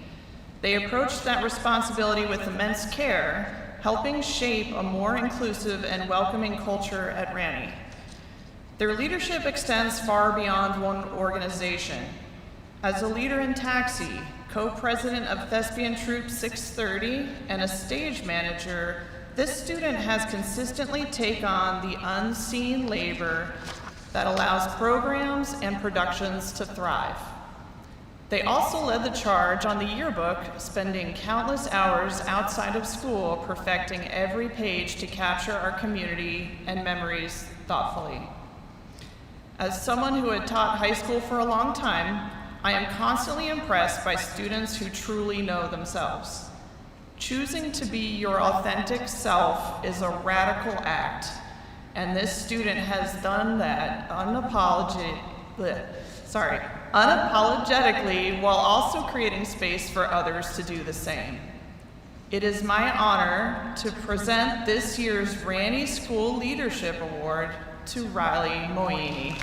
They approached that responsibility with immense care, helping shape a more inclusive and welcoming culture at Ranney. Their leadership extends far beyond one organization. As a leader in taxi, co-president of Thespian Troupe 630, and a stage manager, this student has consistently taken on the unseen labor that allows programs and productions to thrive. They also led the charge on the yearbook, spending countless hours outside of school perfecting every page to capture our community and memories thoughtfully. As someone who had taught high school for a long time, I am constantly impressed by students who truly know themselves. Choosing to be your authentic self is a radical act, and this student has done that unapologetically while also creating space for others to do the same. It is my honor to present this year's Ranney School Leadership Award to Riley Moini.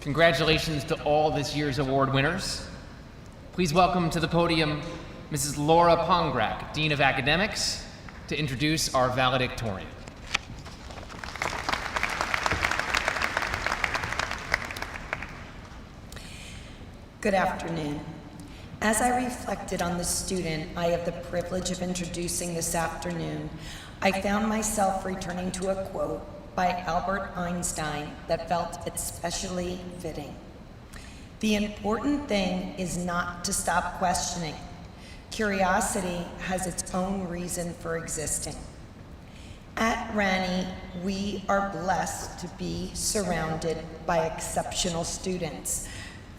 Congratulations to all this year's award winners. Please welcome to the podium Mrs. Laura Pongrak, Dean of Academics, to introduce our valedictorian. Good afternoon. As I reflected on the student I have the privilege of introducing this afternoon, I found myself returning to a quote by Albert Einstein that felt especially fitting. The important thing is not to stop questioning. Curiosity has its own reason for existing. At Ranney, we are blessed to be surrounded by exceptional students,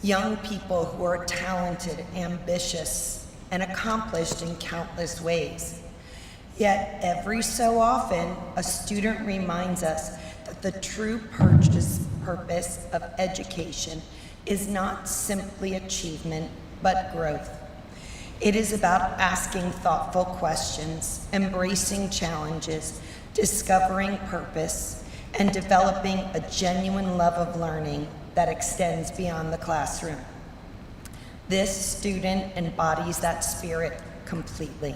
young people who are talented, ambitious, and accomplished in countless ways. Yet every so often, a student reminds us that the true purpose of education is not simply achievement, but growth. It is about asking thoughtful questions, embracing challenges, discovering purpose, and developing a genuine love of learning that extends beyond the classroom. This student embodies that spirit completely.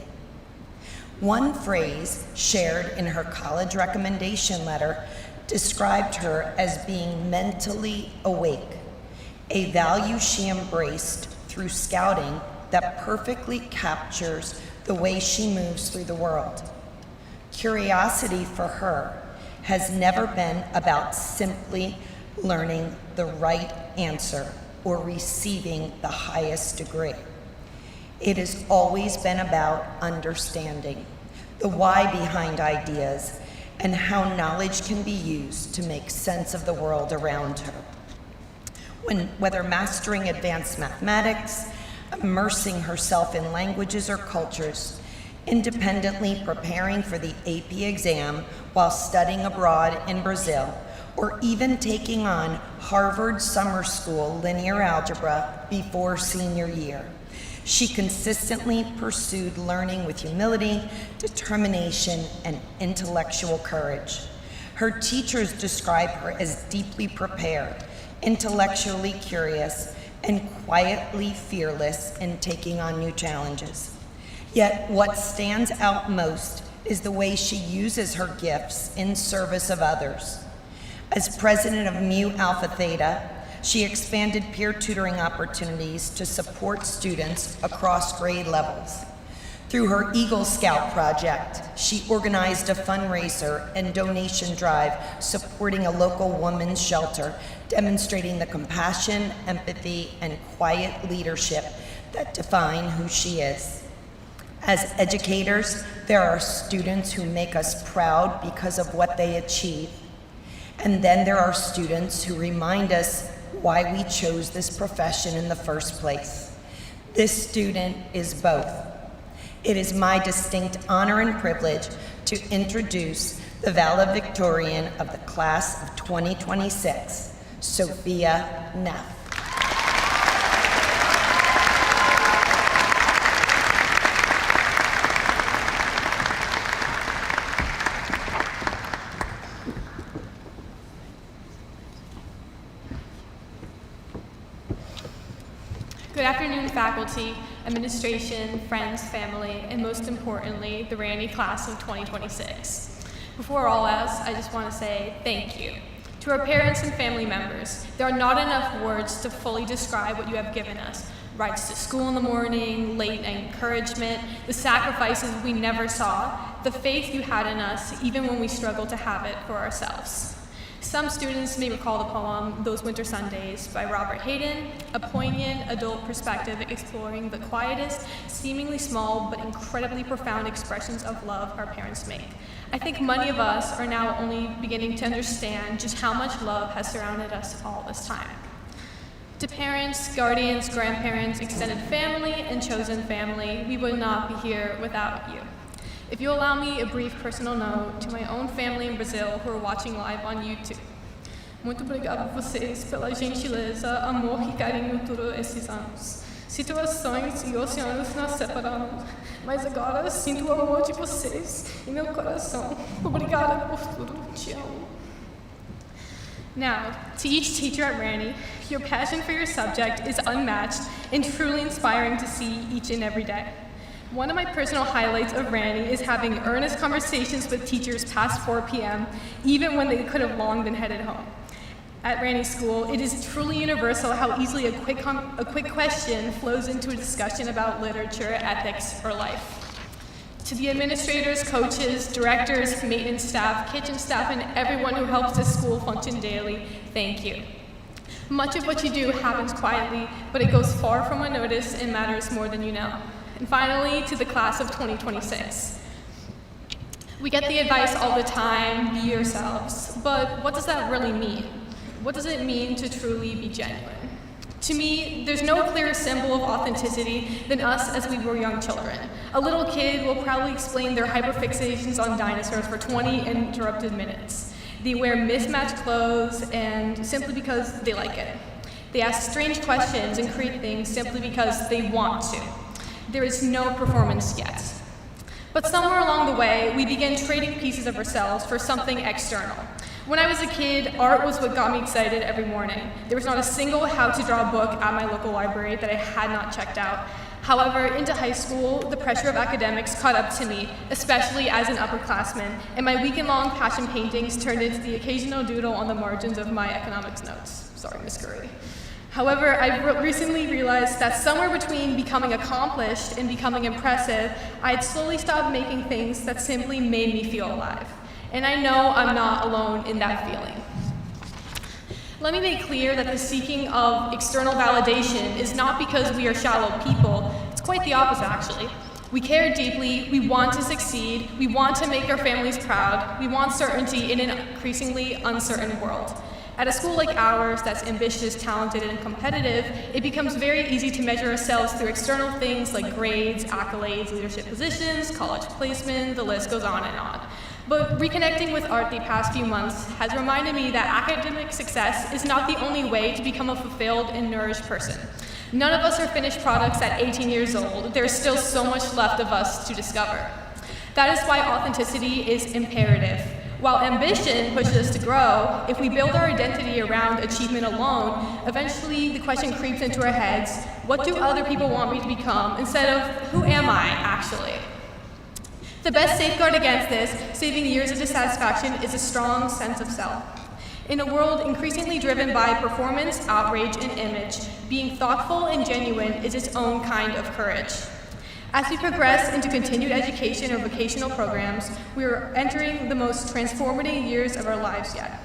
One phrase shared in her college recommendation letter described her as being mentally awake, a value she embraced through scouting that perfectly captures the way she moves through the world. Curiosity for her has never been about simply learning the right answer or receiving the highest degree. It has always been about understanding the why behind ideas and how knowledge can be used to make sense of the world around her. Whether mastering advanced mathematics, immersing herself in languages or cultures, independently preparing for the AP exam while studying abroad in Brazil, or even taking on Harvard summer school linear algebra before senior year. She consistently pursued learning with humility, determination, and intellectual courage. Her teachers describe her as deeply prepared, intellectually curious, and quietly fearless in taking on new challenges. Yet what stands out most is the way she uses her gifts in service of others. As president of Mu Alpha Theta, she expanded peer tutoring opportunities to support students across grade levels. Through her Eagle Scout project, she organized a fundraiser and donation drive supporting a local women's shelter, demonstrating the compassion, empathy, and quiet leadership that define who she is. As educators, there are students who make us proud because of what they achieve. And then there are students who remind us why we chose this profession in the first place. This student is both It is my distinct honor and privilege to introduce the valedictorian of the class of 2026, Sophia Neff. Good afternoon, faculty, administration, friends, family, and most importantly, the Ranney class of 2026. Before all else, I just want to say thank you. To our parents and family members, there are not enough words to fully describe what you have given us. Rides to school in the morning, late night encouragement, the sacrifices we never saw, the faith you had in us even when we struggled to have it for ourselves. Some students may recall the poem Those Winter Sundays by Robert Hayden, a poignant adult perspective exploring the quietest, seemingly small but incredibly profound expressions of love our parents make. I think many of us are now only beginning to understand just how much love has surrounded us all this time. To parents, guardians, grandparents, extended family, and chosen family, we would not be here without you. If you allow me a brief personal note to my own family in Brazil who are watching live on YouTube. Muito obrigado a vocês pela gentileza, amor e carinho todos esses anos. Situações e oceanos nos separaram, mas agora sinto o amor de vocês em meu coração. Obrigada por tudo, te amo. Now, to each teacher at Ranney, your passion for your subject is unmatched and truly inspiring to see each and every day. One of my personal highlights of Ranney is having earnest conversations with teachers past 4 p.m., even when they could have long been headed home. At Ranney School, it is truly universal how easily a quick question flows into a discussion about literature, ethics, or life. To the administrators, coaches, directors, maintenance staff, kitchen staff, and everyone who helps this school function daily, thank you. Much of what you do happens quietly, but it goes far from unnoticed and matters more than you know. And finally, to the class of 2026. We get the advice all the time, be yourselves, but what does that really mean? What does it mean to truly be genuine? To me, there's no clearer symbol of authenticity than us as we were young children. A little kid will probably explain their hyperfixations on dinosaurs for 20 uninterrupted minutes. They wear mismatched clothes and simply because they like it. They ask strange questions and create things simply because they want to. There is no performance yet. But somewhere along the way, we began trading pieces of ourselves for something external. When I was a kid, art was what got me excited every morning. There was not a single how to draw book at my local library that I had not checked out. However, into high school, the pressure of academics caught up to me, especially as an upperclassman, and my weekend-long passion paintings turned into the occasional doodle on the margins of my economics notes. Sorry, Miss Gurley. However, I recently realized that somewhere between becoming accomplished and becoming impressive, I had slowly stopped making things that simply made me feel alive. And I know I'm not alone in that feeling. Let me make clear that the seeking of external validation is not because we are shallow people. It's quite the opposite, actually. We care deeply, we want to succeed, we want to make our families proud, we want certainty in an increasingly uncertain world. At a school like ours that's ambitious, talented, and competitive, it becomes very easy to measure ourselves through external things like grades, accolades, leadership positions, college placement, the list goes on and on. But reconnecting with art the past few months has reminded me that academic success is not the only way to become a fulfilled and nourished person. None of us are finished products at 18 years old. There's still so much left of us to discover. That is why authenticity is imperative. While ambition pushes us to grow, if we build our identity around achievement alone, eventually the question creeps into our heads, what do other people want me to become, instead of who am I actually? The best safeguard against this, saving years of dissatisfaction, is a strong sense of self. In a world increasingly driven by performance, outrage, and image, being thoughtful and genuine is its own kind of courage. As we progress into continued education or vocational programs, we are entering the most transformative years of our lives yet.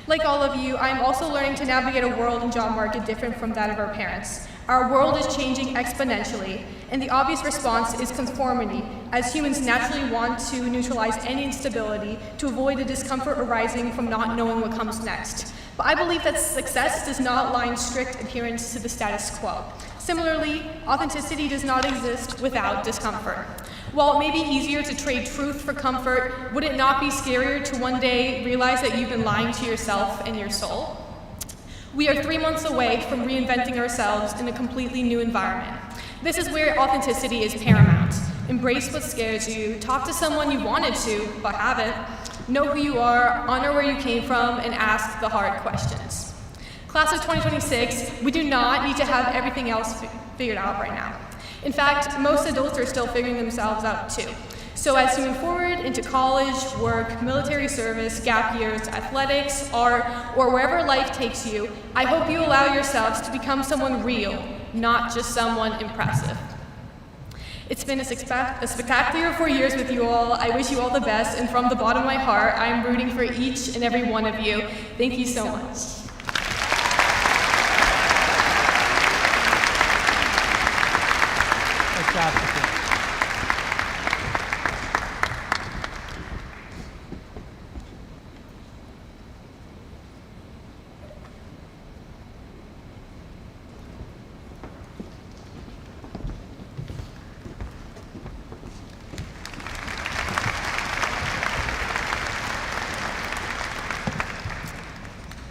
Like all of you, I am also learning to navigate a world and job market different from that of our parents. Our world is changing exponentially, and the obvious response is conformity, as humans naturally want to neutralize any instability to avoid the discomfort arising from not knowing what comes next. But I believe that success does not lie in strict adherence to the status quo. Similarly, authenticity does not exist without discomfort. While it may be easier to trade truth for comfort, would it not be scarier to one day realize that you've been lying to yourself and your soul? We are 3 months away from reinventing ourselves in a completely new environment. This is where authenticity is paramount. Embrace what scares you, talk to someone you wanted to but haven't, know who you are, honor where you came from, and ask the hard questions. Class of 2026, we do not need to have everything else figured out right now. In fact, most adults are still figuring themselves out too. So as you move forward into college, work, military service, gap years, athletics, art, or wherever life takes you, I hope you allow yourselves to become someone real, not just someone impressive. It's been a spectacular 4 years with you all. I wish you all the best, and from the bottom of my heart, I am rooting for each and every one of you. Thank you so much. Good job.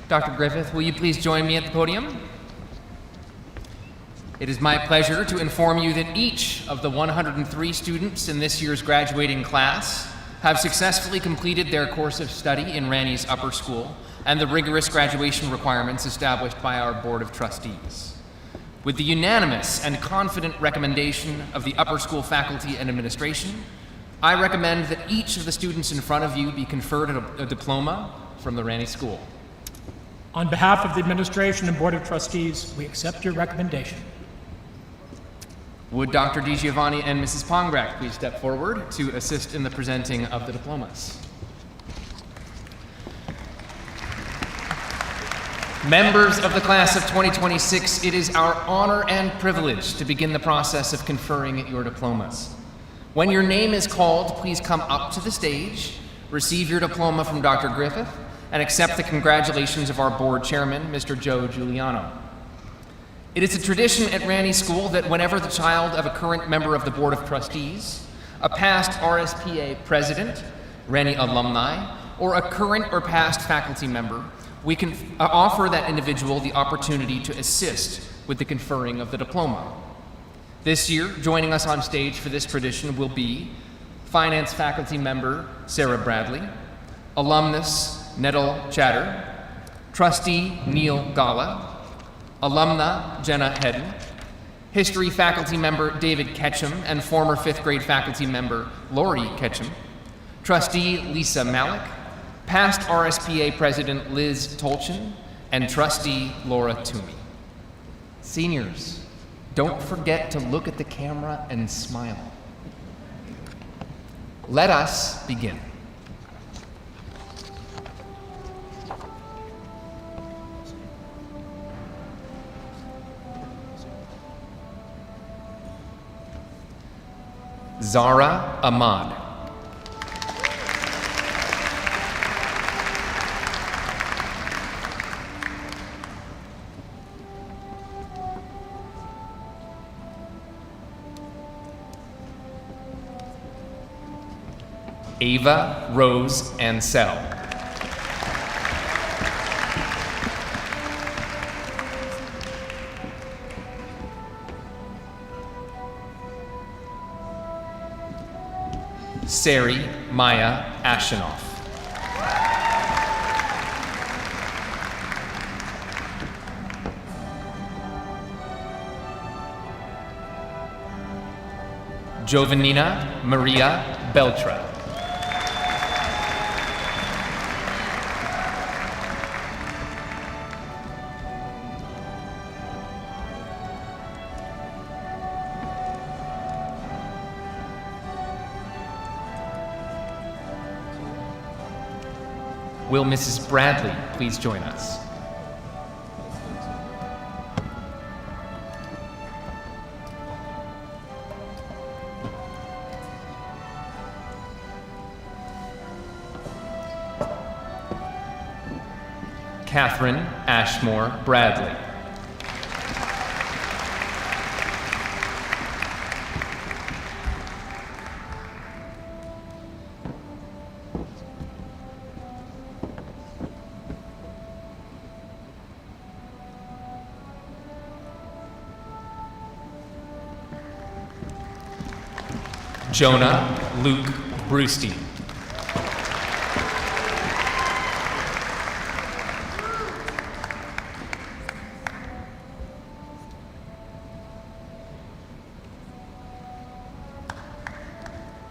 Dr. Griffith, will you please join me at the podium? It is my pleasure to inform you that each of the 103 students in this year's graduating class have successfully completed their course of study in Ranney's upper school and the rigorous graduation requirements established by our Board of Trustees. With the unanimous and confident recommendation of the upper school faculty and administration, I recommend that each of the students in front of you be conferred a diploma from the Ranney School. On behalf of the administration and Board of Trustees, we accept your recommendation. Would Dr. DiGiovanni and Mrs. Pongrack please step forward to assist in the presenting of the diplomas? Members of the class of 2026, it is our honor and privilege to begin the process of conferring your diplomas. When your name is called, please come up to the stage, receive your diploma from Dr. Griffith, and accept the congratulations of our board chairman, Mr. Joe Giuliano. It is a tradition at Ranney School that whenever the child of a current member of the Board of Trustees, a past RSPA president, Ranney alumni, or a current or past faculty member, we can offer that individual the opportunity to assist with the conferring of the diploma. This year, joining us on stage for this tradition will be finance faculty member Sarah Bradley, alumnus Nettle Chatter, trustee Neil Gala, alumna Jenna Hedden, history faculty member David Ketchum and former 5th grade faculty member Lori Ketchum, trustee Lisa Malik, past RSPA president Liz Tolchin, and trustee Laura Toomey. Seniors, don't forget to look at the camera and smile. Let us begin. Zara Ahmad. Ava Rose Ansell. Sari Maya Ashenoff. Jovanina Maria Beltra. Will Mrs. Bradley please join us? Catherine Ashmore Bradley. Jonah Luke Brewstein.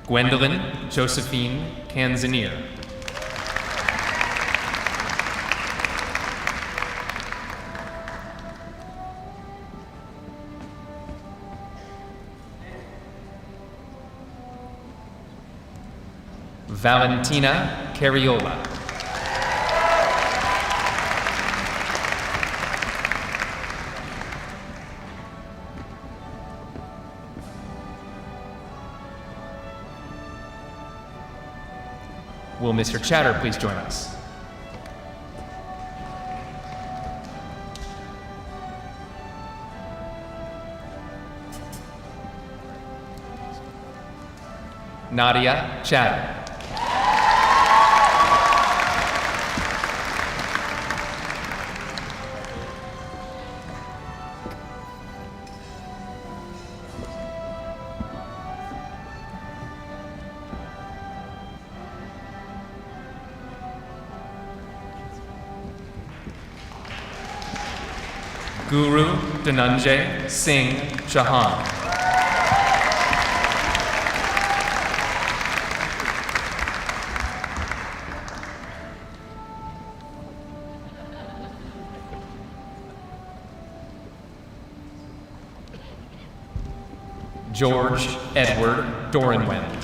Gwendolyn Josephine Canzanier. Valentina Carriola. Will Mr. Chatter please join us? Nadia Chatter. Guru Dhananjay Singh Chauhan. George Edward Doranwen.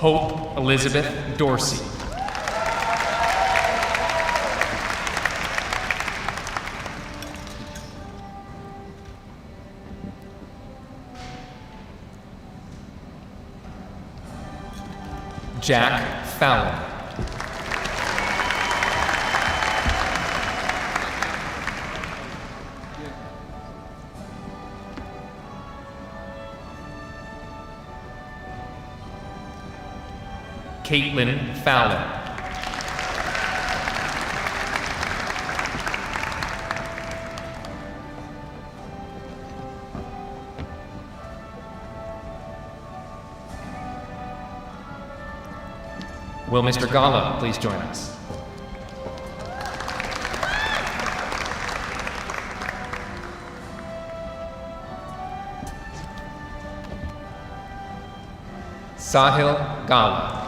Hope Elizabeth Dorsey. Jack Fallon. Caitlin Fallon. Will Mr. Gala please join us? Sahil Gala.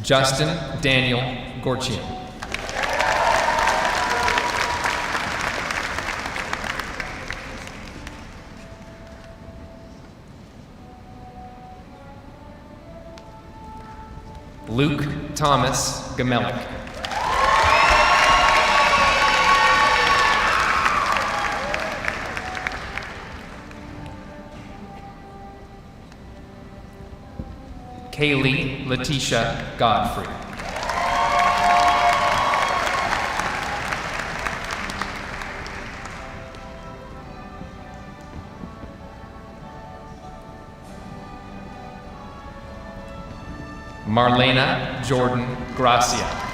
Justin Daniel Gorchian. Luke Thomas Gamelik. Kaylee Letitia Godfrey. Marlena Jordan Gracia.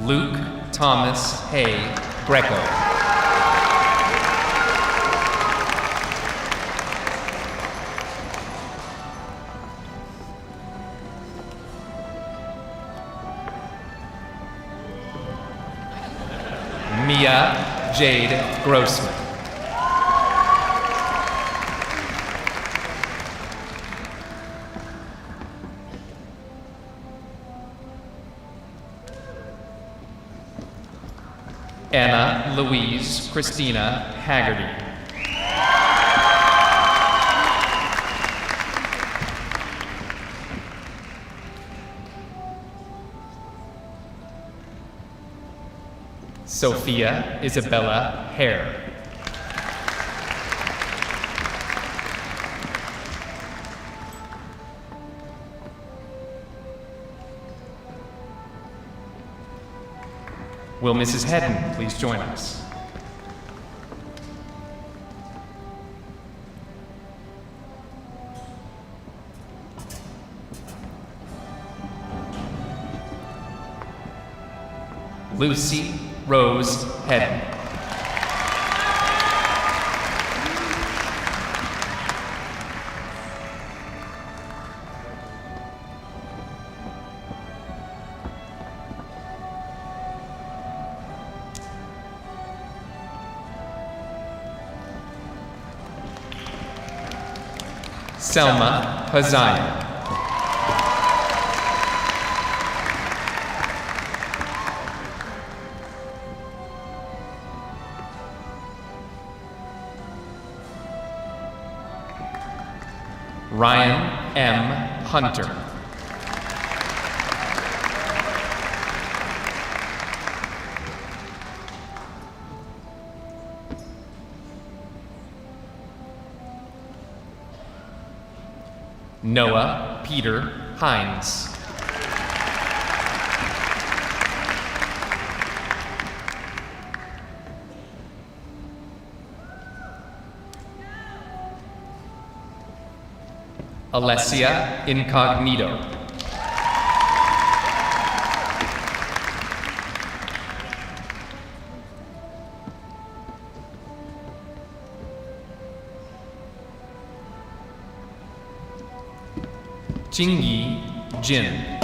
Luke Thomas Hay Greco. Mia Jade Grossman. Anna Louise Christina Haggerty. Sophia Isabella Hare. Will Mrs. Hedden please join us? Lucy Rose Hedden. Selma Hazayan. Ryan M. Hunter. Noah Peter Hines. Alessia Incognito. Jingyi Jin.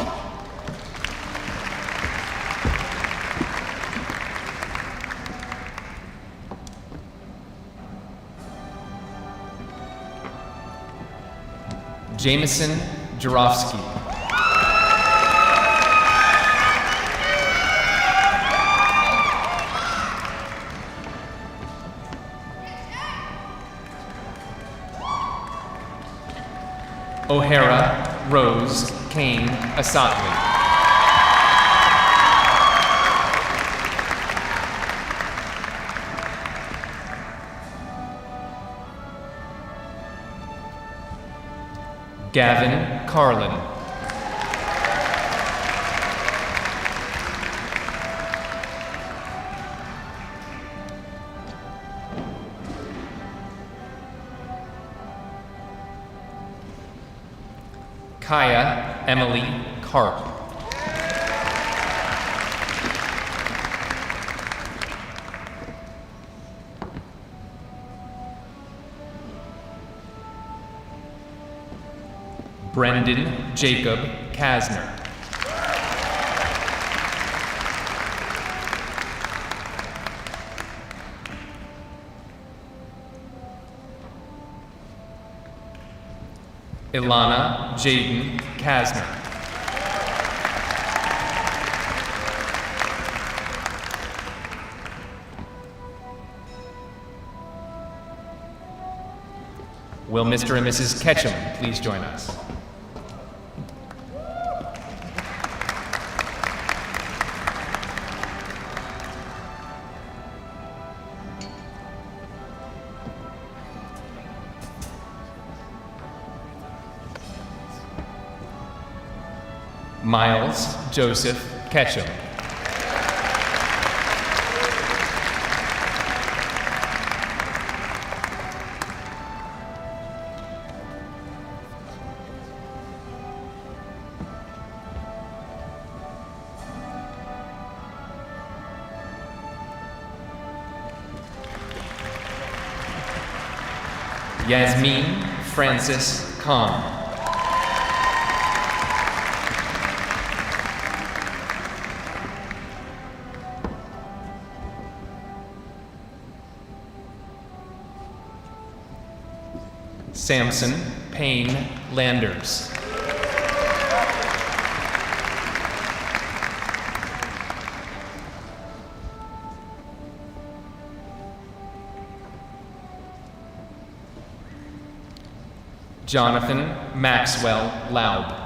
Jameson Jarofsky. O'Hara Rose Kane Asatli. Gavin Carlin. Kaya Emily Karp. Brendan Jacob Kasner. Ilana Jaden Kasner. Will Mr. and Mrs. Ketchum please join us? Miles Joseph Ketchum. Yasmin Francis Khan. Samson Payne Landers. Jonathan Maxwell Laub.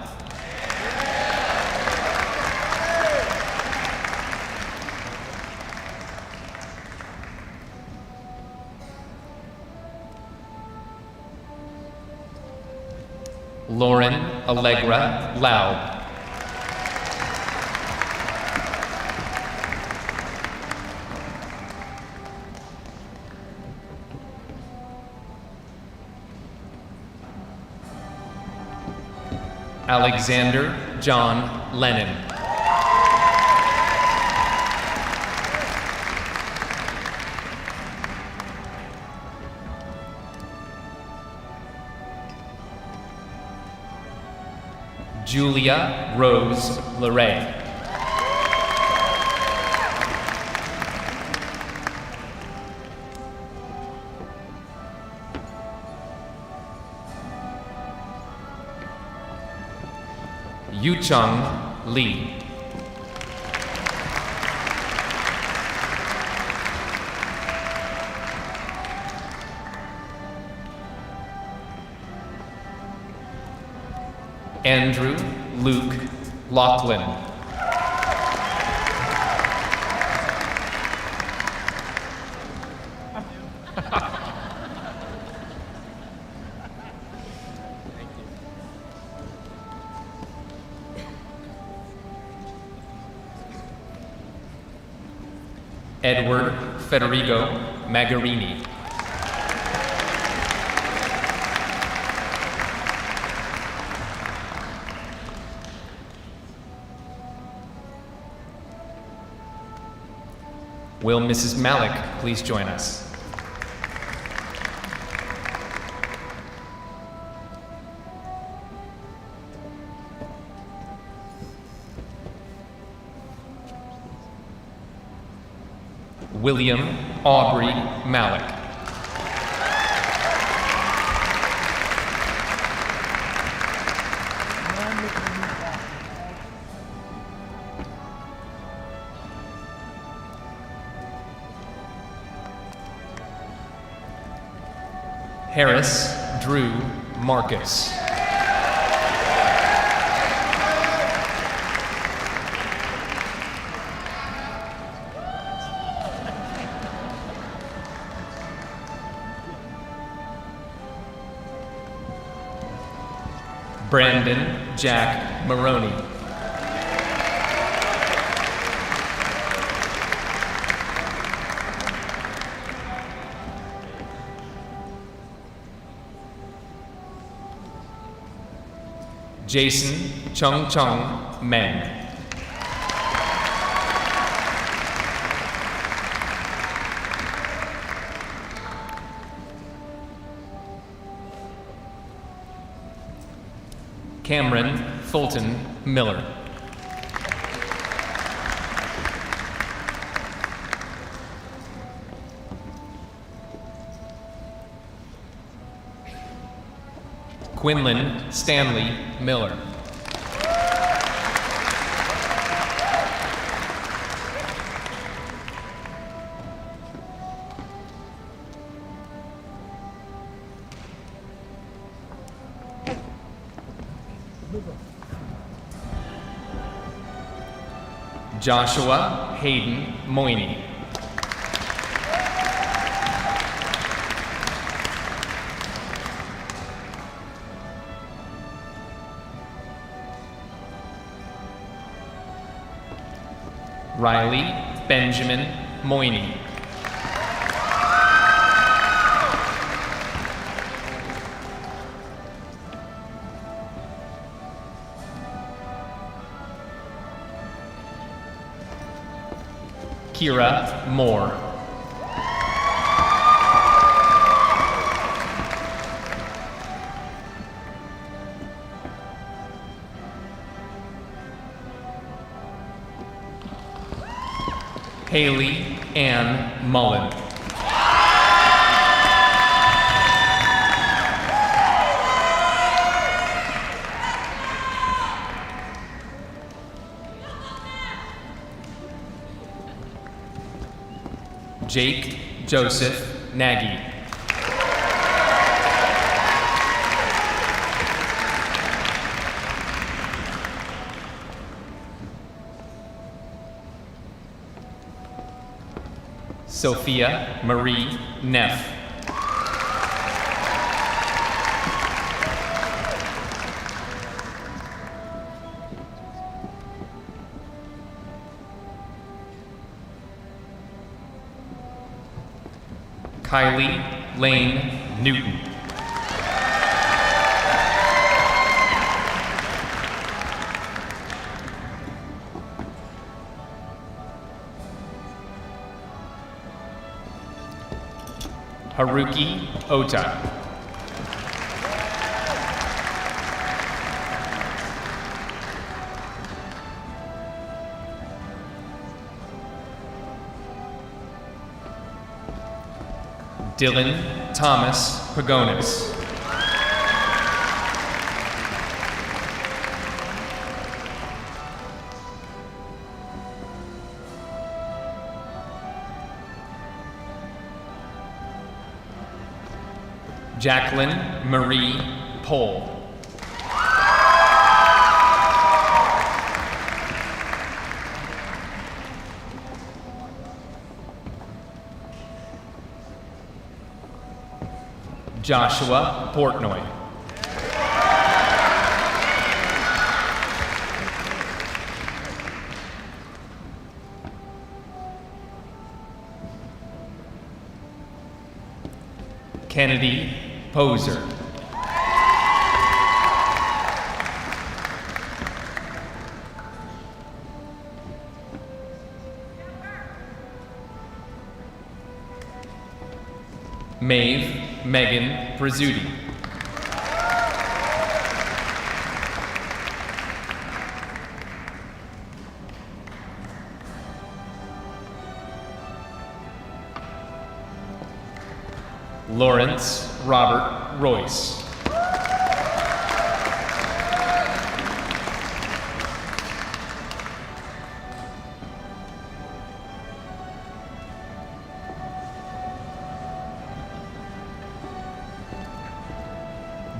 Lauren Allegra Laub. Alexander John Lennon. Julia Rose LeRae. Yucheng Lee. Andrew Luke Laughlin. Edward Federico Magarini. Will Mrs. Malik please join us? William Aubrey Malik. Harris Drew Marcus. Brandon Jack Maroney. Jason Chung Chung Meng. Cameron Fulton Miller. Quinlan Stanley Miller. Joshua Hayden Moyney. Riley Benjamin Moyney. Kira Moore. Haley Ann Mullen. Jake Joseph Nagy. Sophia Marie Neff. Kylie Lane Newton. Haruki Ota. Dylan Thomas Pagonis. Jacqueline Marie Pohl. Joshua Portnoy. Kennedy Poser. Maeve Megan Prezzuti. Lawrence Robert Royce.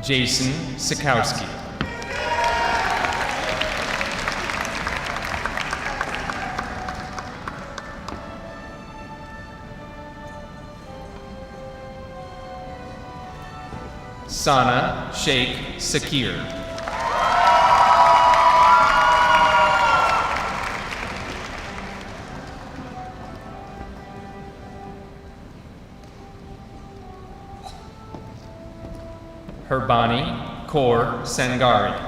Jason Sikowski. Sana Sheikh Sakir. Herbani Kaur Sangari.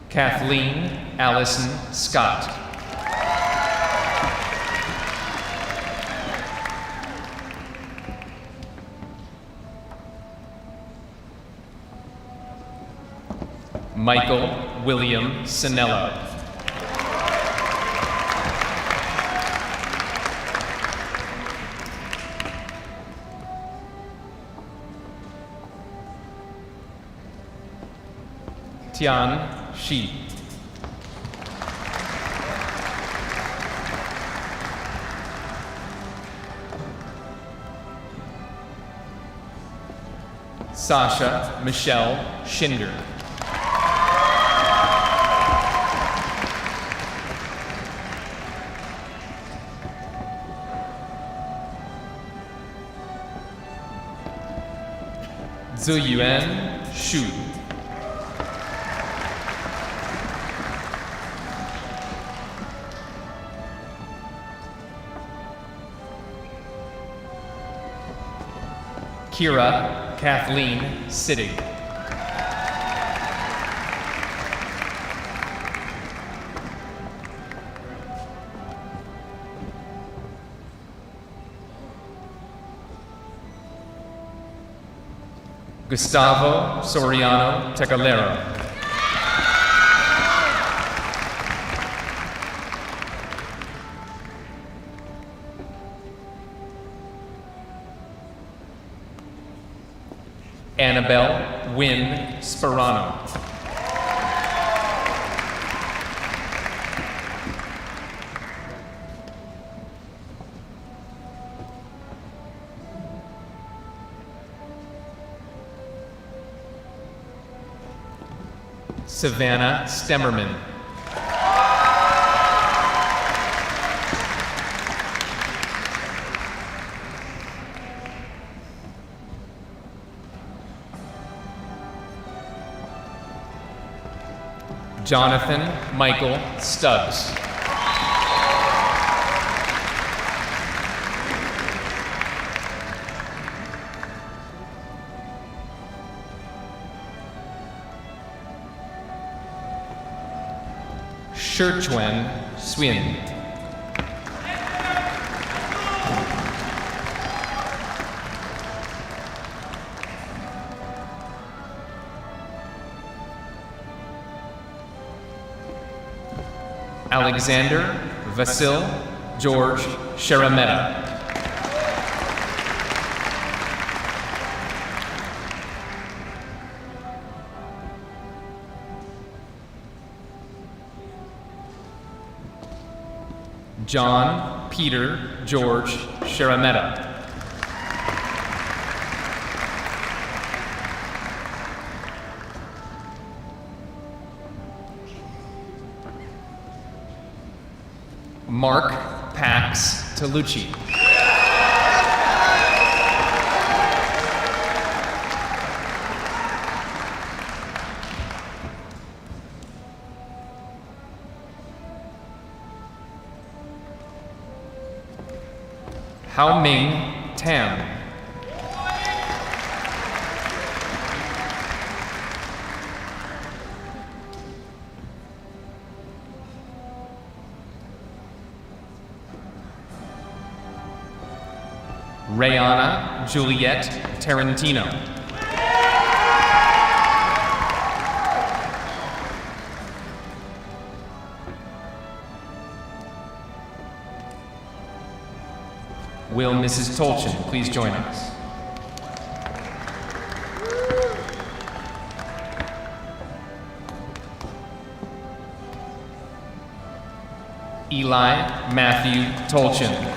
Kathleen Allison Scott. Michael William Sinello. Tian Shi. Sasha Michelle Schinder. Ziyuan Xu. Kira Kathleen Sittig. Gustavo Soriano Tecalero. Annabelle Wynn Sperano. Savannah Stemmerman. Jonathan Michael Stubbs. Shirchwen Swin. Alexander Vasil George Sherameta. John Peter George Sherameta. Mark Pax Talucci. Hao Ming Tam. Rayana Juliet Tarantino. Will Mrs. Tolchin please join us? Eli Matthew Tolchin.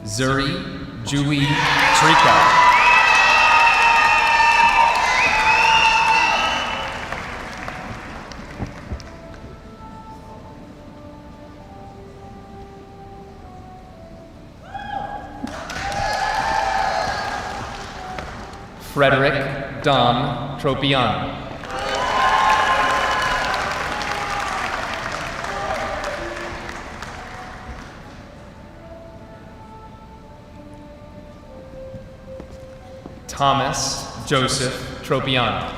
Zuri Jui Trika. Frederick Don Tropiano. Thomas Joseph Tropiano.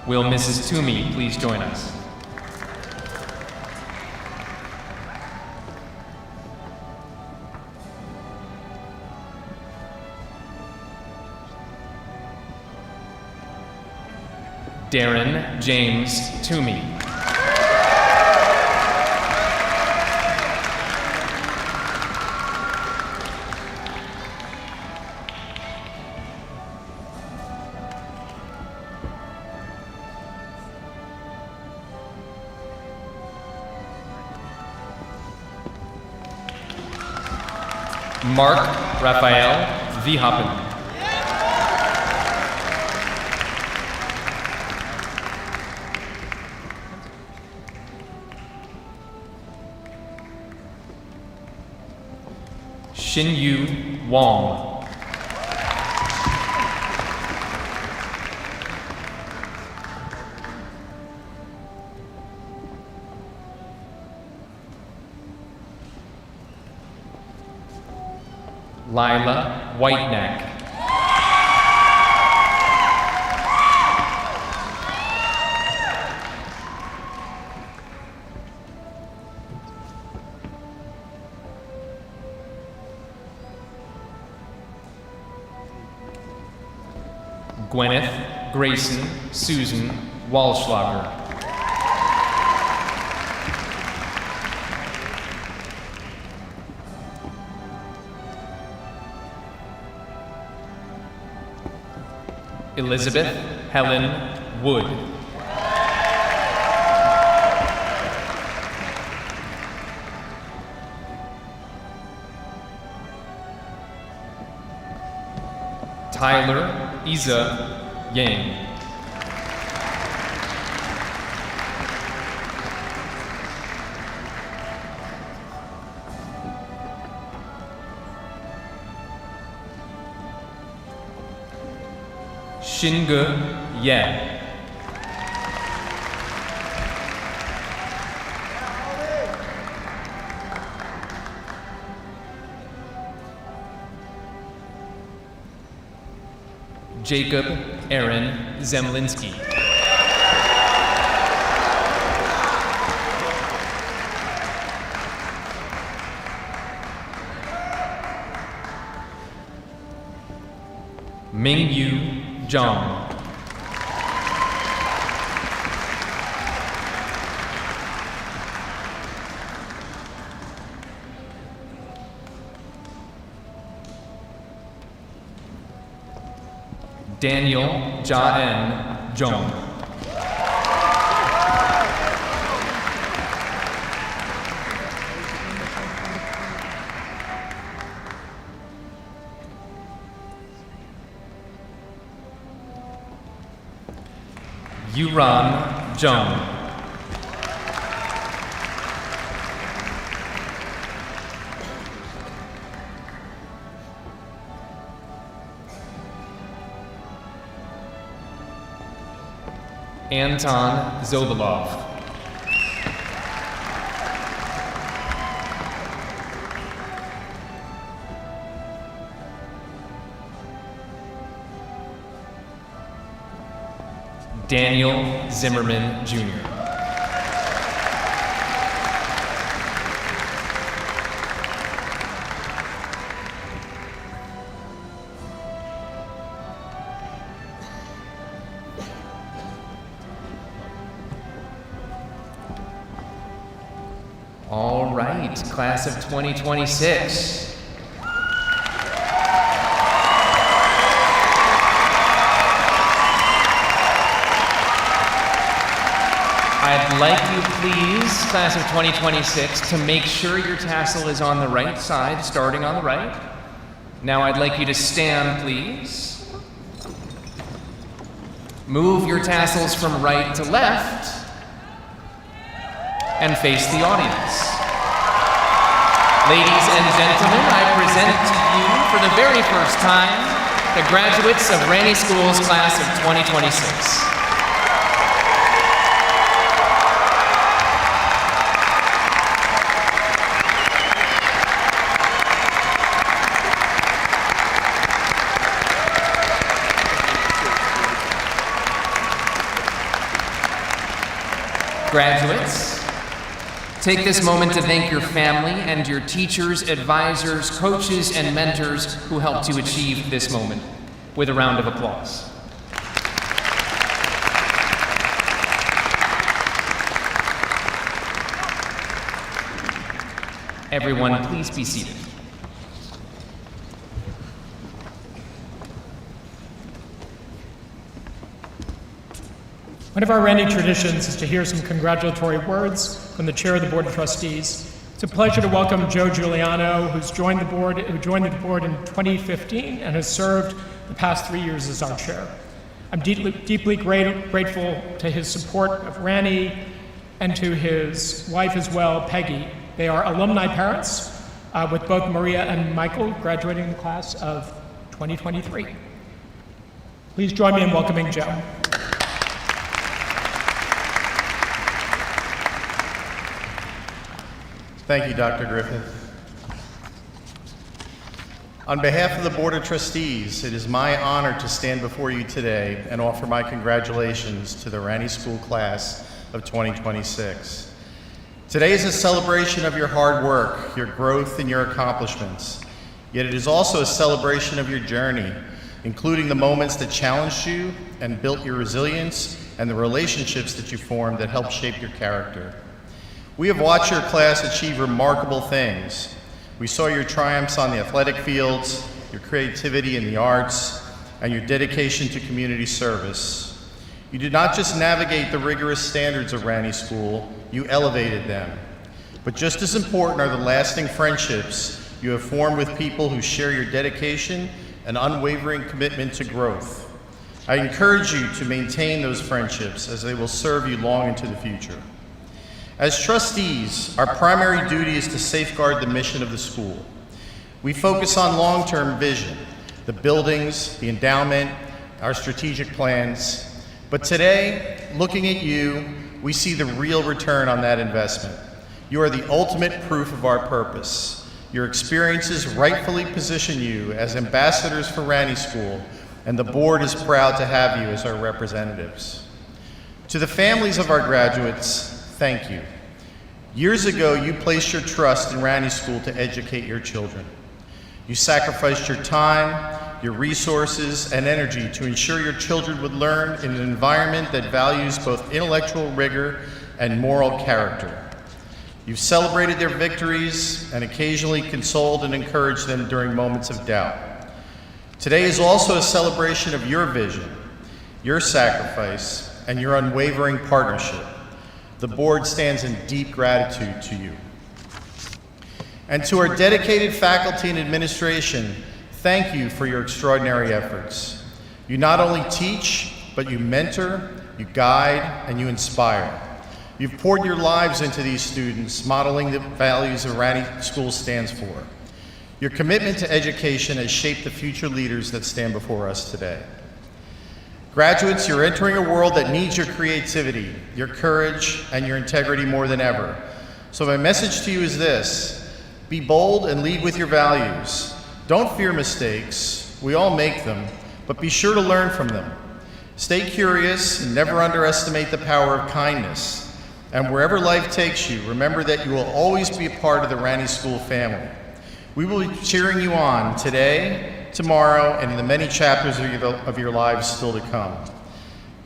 Will Mrs. Toomey please join us? Darren James Toomey. Mark Raphael Vihapen. Xinyu Wong. Lila Whiteneck. Gwyneth Grayson Susan Walschlager. Elizabeth Helen Wood. Tyler Isa Yang. Shinge Ye. Jacob Aaron Zemlinski. Mingyu Zhang. Daniel Jaen Zhong. Yuran Zhong. Anton Zobalov. Daniel Zimmerman Jr. All right, class of 2026. I'd like you, please, class of 2026, to make sure your tassel is on the right side, starting on the right. Now I'd like you to stand, please. Move your tassels from right to left and face the audience. Ladies and gentlemen, I present to you for the very first time the graduates of Ranney School's class of 2026. Graduates, take this moment to thank your family and your teachers, advisors, coaches, and mentors who helped you achieve this moment with a round of applause. Everyone, please be seated. One of our Ranney traditions is to hear some congratulatory words from the chair of the Board of Trustees. It's a pleasure to welcome Joe Giuliano, who joined the board in 2015 and has served the past 3 years as our chair. I'm deeply grateful to his support of Ranney and to his wife as well, Peggy. They are alumni parents, with both Maria and Michael graduating the class of 2023. Please join me in welcoming Joe. Thank you, Dr. Griffith. On behalf of the Board of Trustees, it is my honor to stand before you today and offer my congratulations to the Ranney School class of 2026. Today is a celebration of your hard work, your growth, and your accomplishments. Yet it is also a celebration of your journey, including the moments that challenged you and built your resilience and the relationships that you formed that helped shape your character. We have watched your class achieve remarkable things. We saw your triumphs on the athletic fields, your creativity in the arts, and your dedication to community service. You did not just navigate the rigorous standards of Ranney School, you elevated them. But just as important are the lasting friendships you have formed with people who share your dedication and unwavering commitment to growth. I encourage you to maintain those friendships as they will serve you long into the future. As trustees, our primary duty is to safeguard the mission of the school. We focus on long-term vision, the buildings, the endowment, our strategic plans. But today, looking at you, we see the real return on that investment. You are the ultimate proof of our purpose. Your experiences rightfully position you as ambassadors for Ranney School, and the board is proud to have you as our representatives. To the families of our graduates, thank you. Years ago, you placed your trust in Ranney School to educate your children. You sacrificed your time, your resources, and energy to ensure your children would learn in an environment that values both intellectual rigor and moral character. You've celebrated their victories and occasionally consoled and encouraged them during moments of doubt. Today is also a celebration of your vision, your sacrifice, and your unwavering partnership. The board stands in deep gratitude to you. And to our dedicated faculty and administration, thank you for your extraordinary efforts. You not only teach, but you mentor, you guide, and you inspire. You've poured your lives into these students, modeling the values that Ranney School stands for. Your commitment to education has shaped the future leaders that stand before us today. Graduates, you're entering a world that needs your creativity, your courage, and your integrity more than ever. So my message to you is this: be bold and lead with your values. Don't fear mistakes. We all make them, but be sure to learn from them. Stay curious and never underestimate the power of kindness. And wherever life takes you, remember that you will always be a part of the Ranney School family. We will be cheering you on today, tomorrow, and in the many chapters of your lives still to come.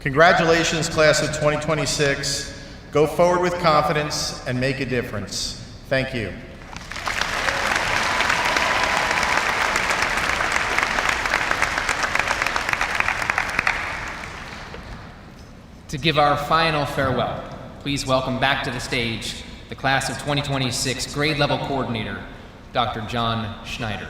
Congratulations, class of 2026. Go forward with confidence and make a difference. Thank you. To give our final farewell, please welcome back to the stage the class of 2026 grade level coordinator, Dr. John Schneider.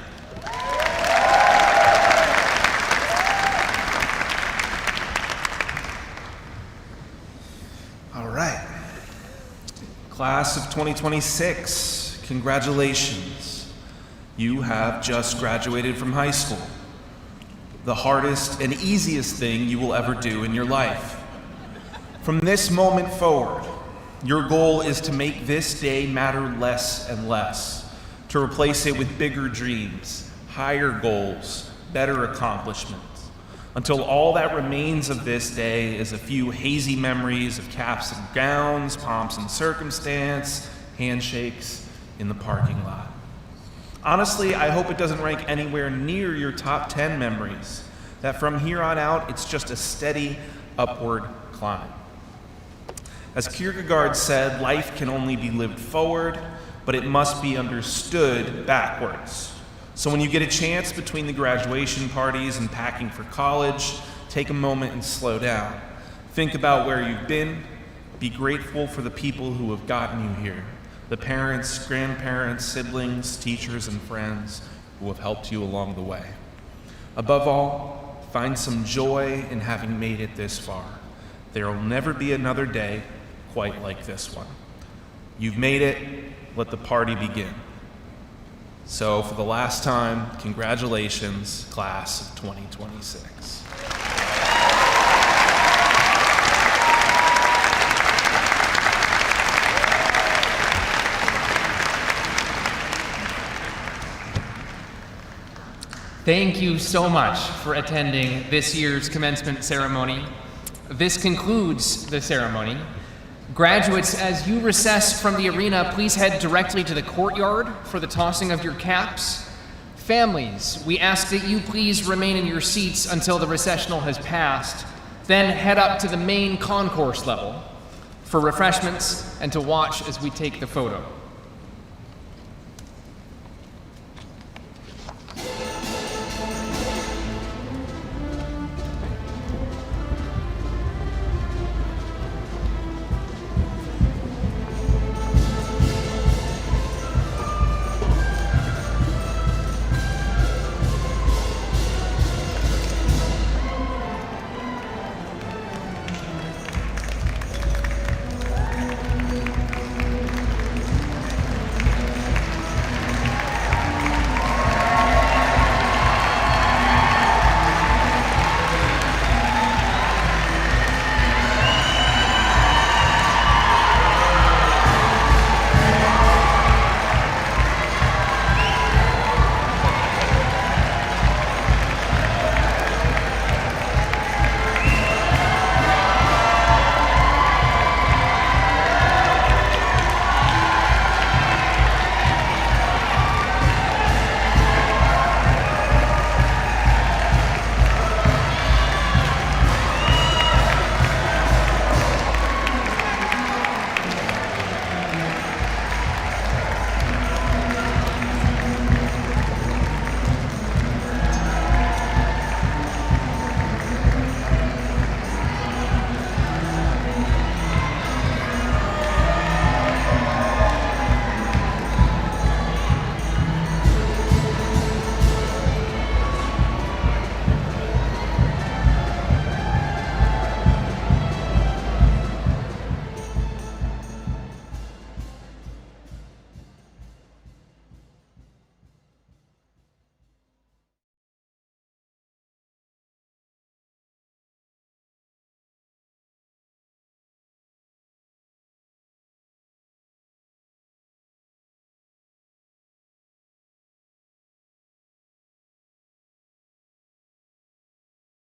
All right. Class of 2026, congratulations. You have just graduated from high school. The hardest and easiest thing you will ever do in your life. From this moment forward, your goal is to make this day matter less and less, to replace it with bigger dreams, higher goals, better accomplishments, until all that remains of this day is a few hazy memories of caps and gowns, pomps and circumstance, handshakes in the parking lot. Honestly, I hope it doesn't rank anywhere near your top 10 memories, that from here on out, it's just a steady upward climb. As Kierkegaard said, life can only be lived forward, but it must be understood backwards. So when you get a chance between the graduation parties and packing for college, take a moment and slow down. Think about where you've been. Be grateful for the people who have gotten you here. The parents, grandparents, siblings, teachers, and friends who have helped you along the way. Above all, find some joy in having made it this far. There will never be another day quite like this one. You've made it, let the party begin. So for the last time, congratulations, class of 2026. Thank you so much for attending this year's commencement ceremony. This concludes the ceremony. Graduates, as you recess from the arena, please head directly to the courtyard for the tossing of your caps. Families, we ask that you please remain in your seats until the recessional has passed. Then head up to the main concourse level for refreshments and to watch as we take the photo.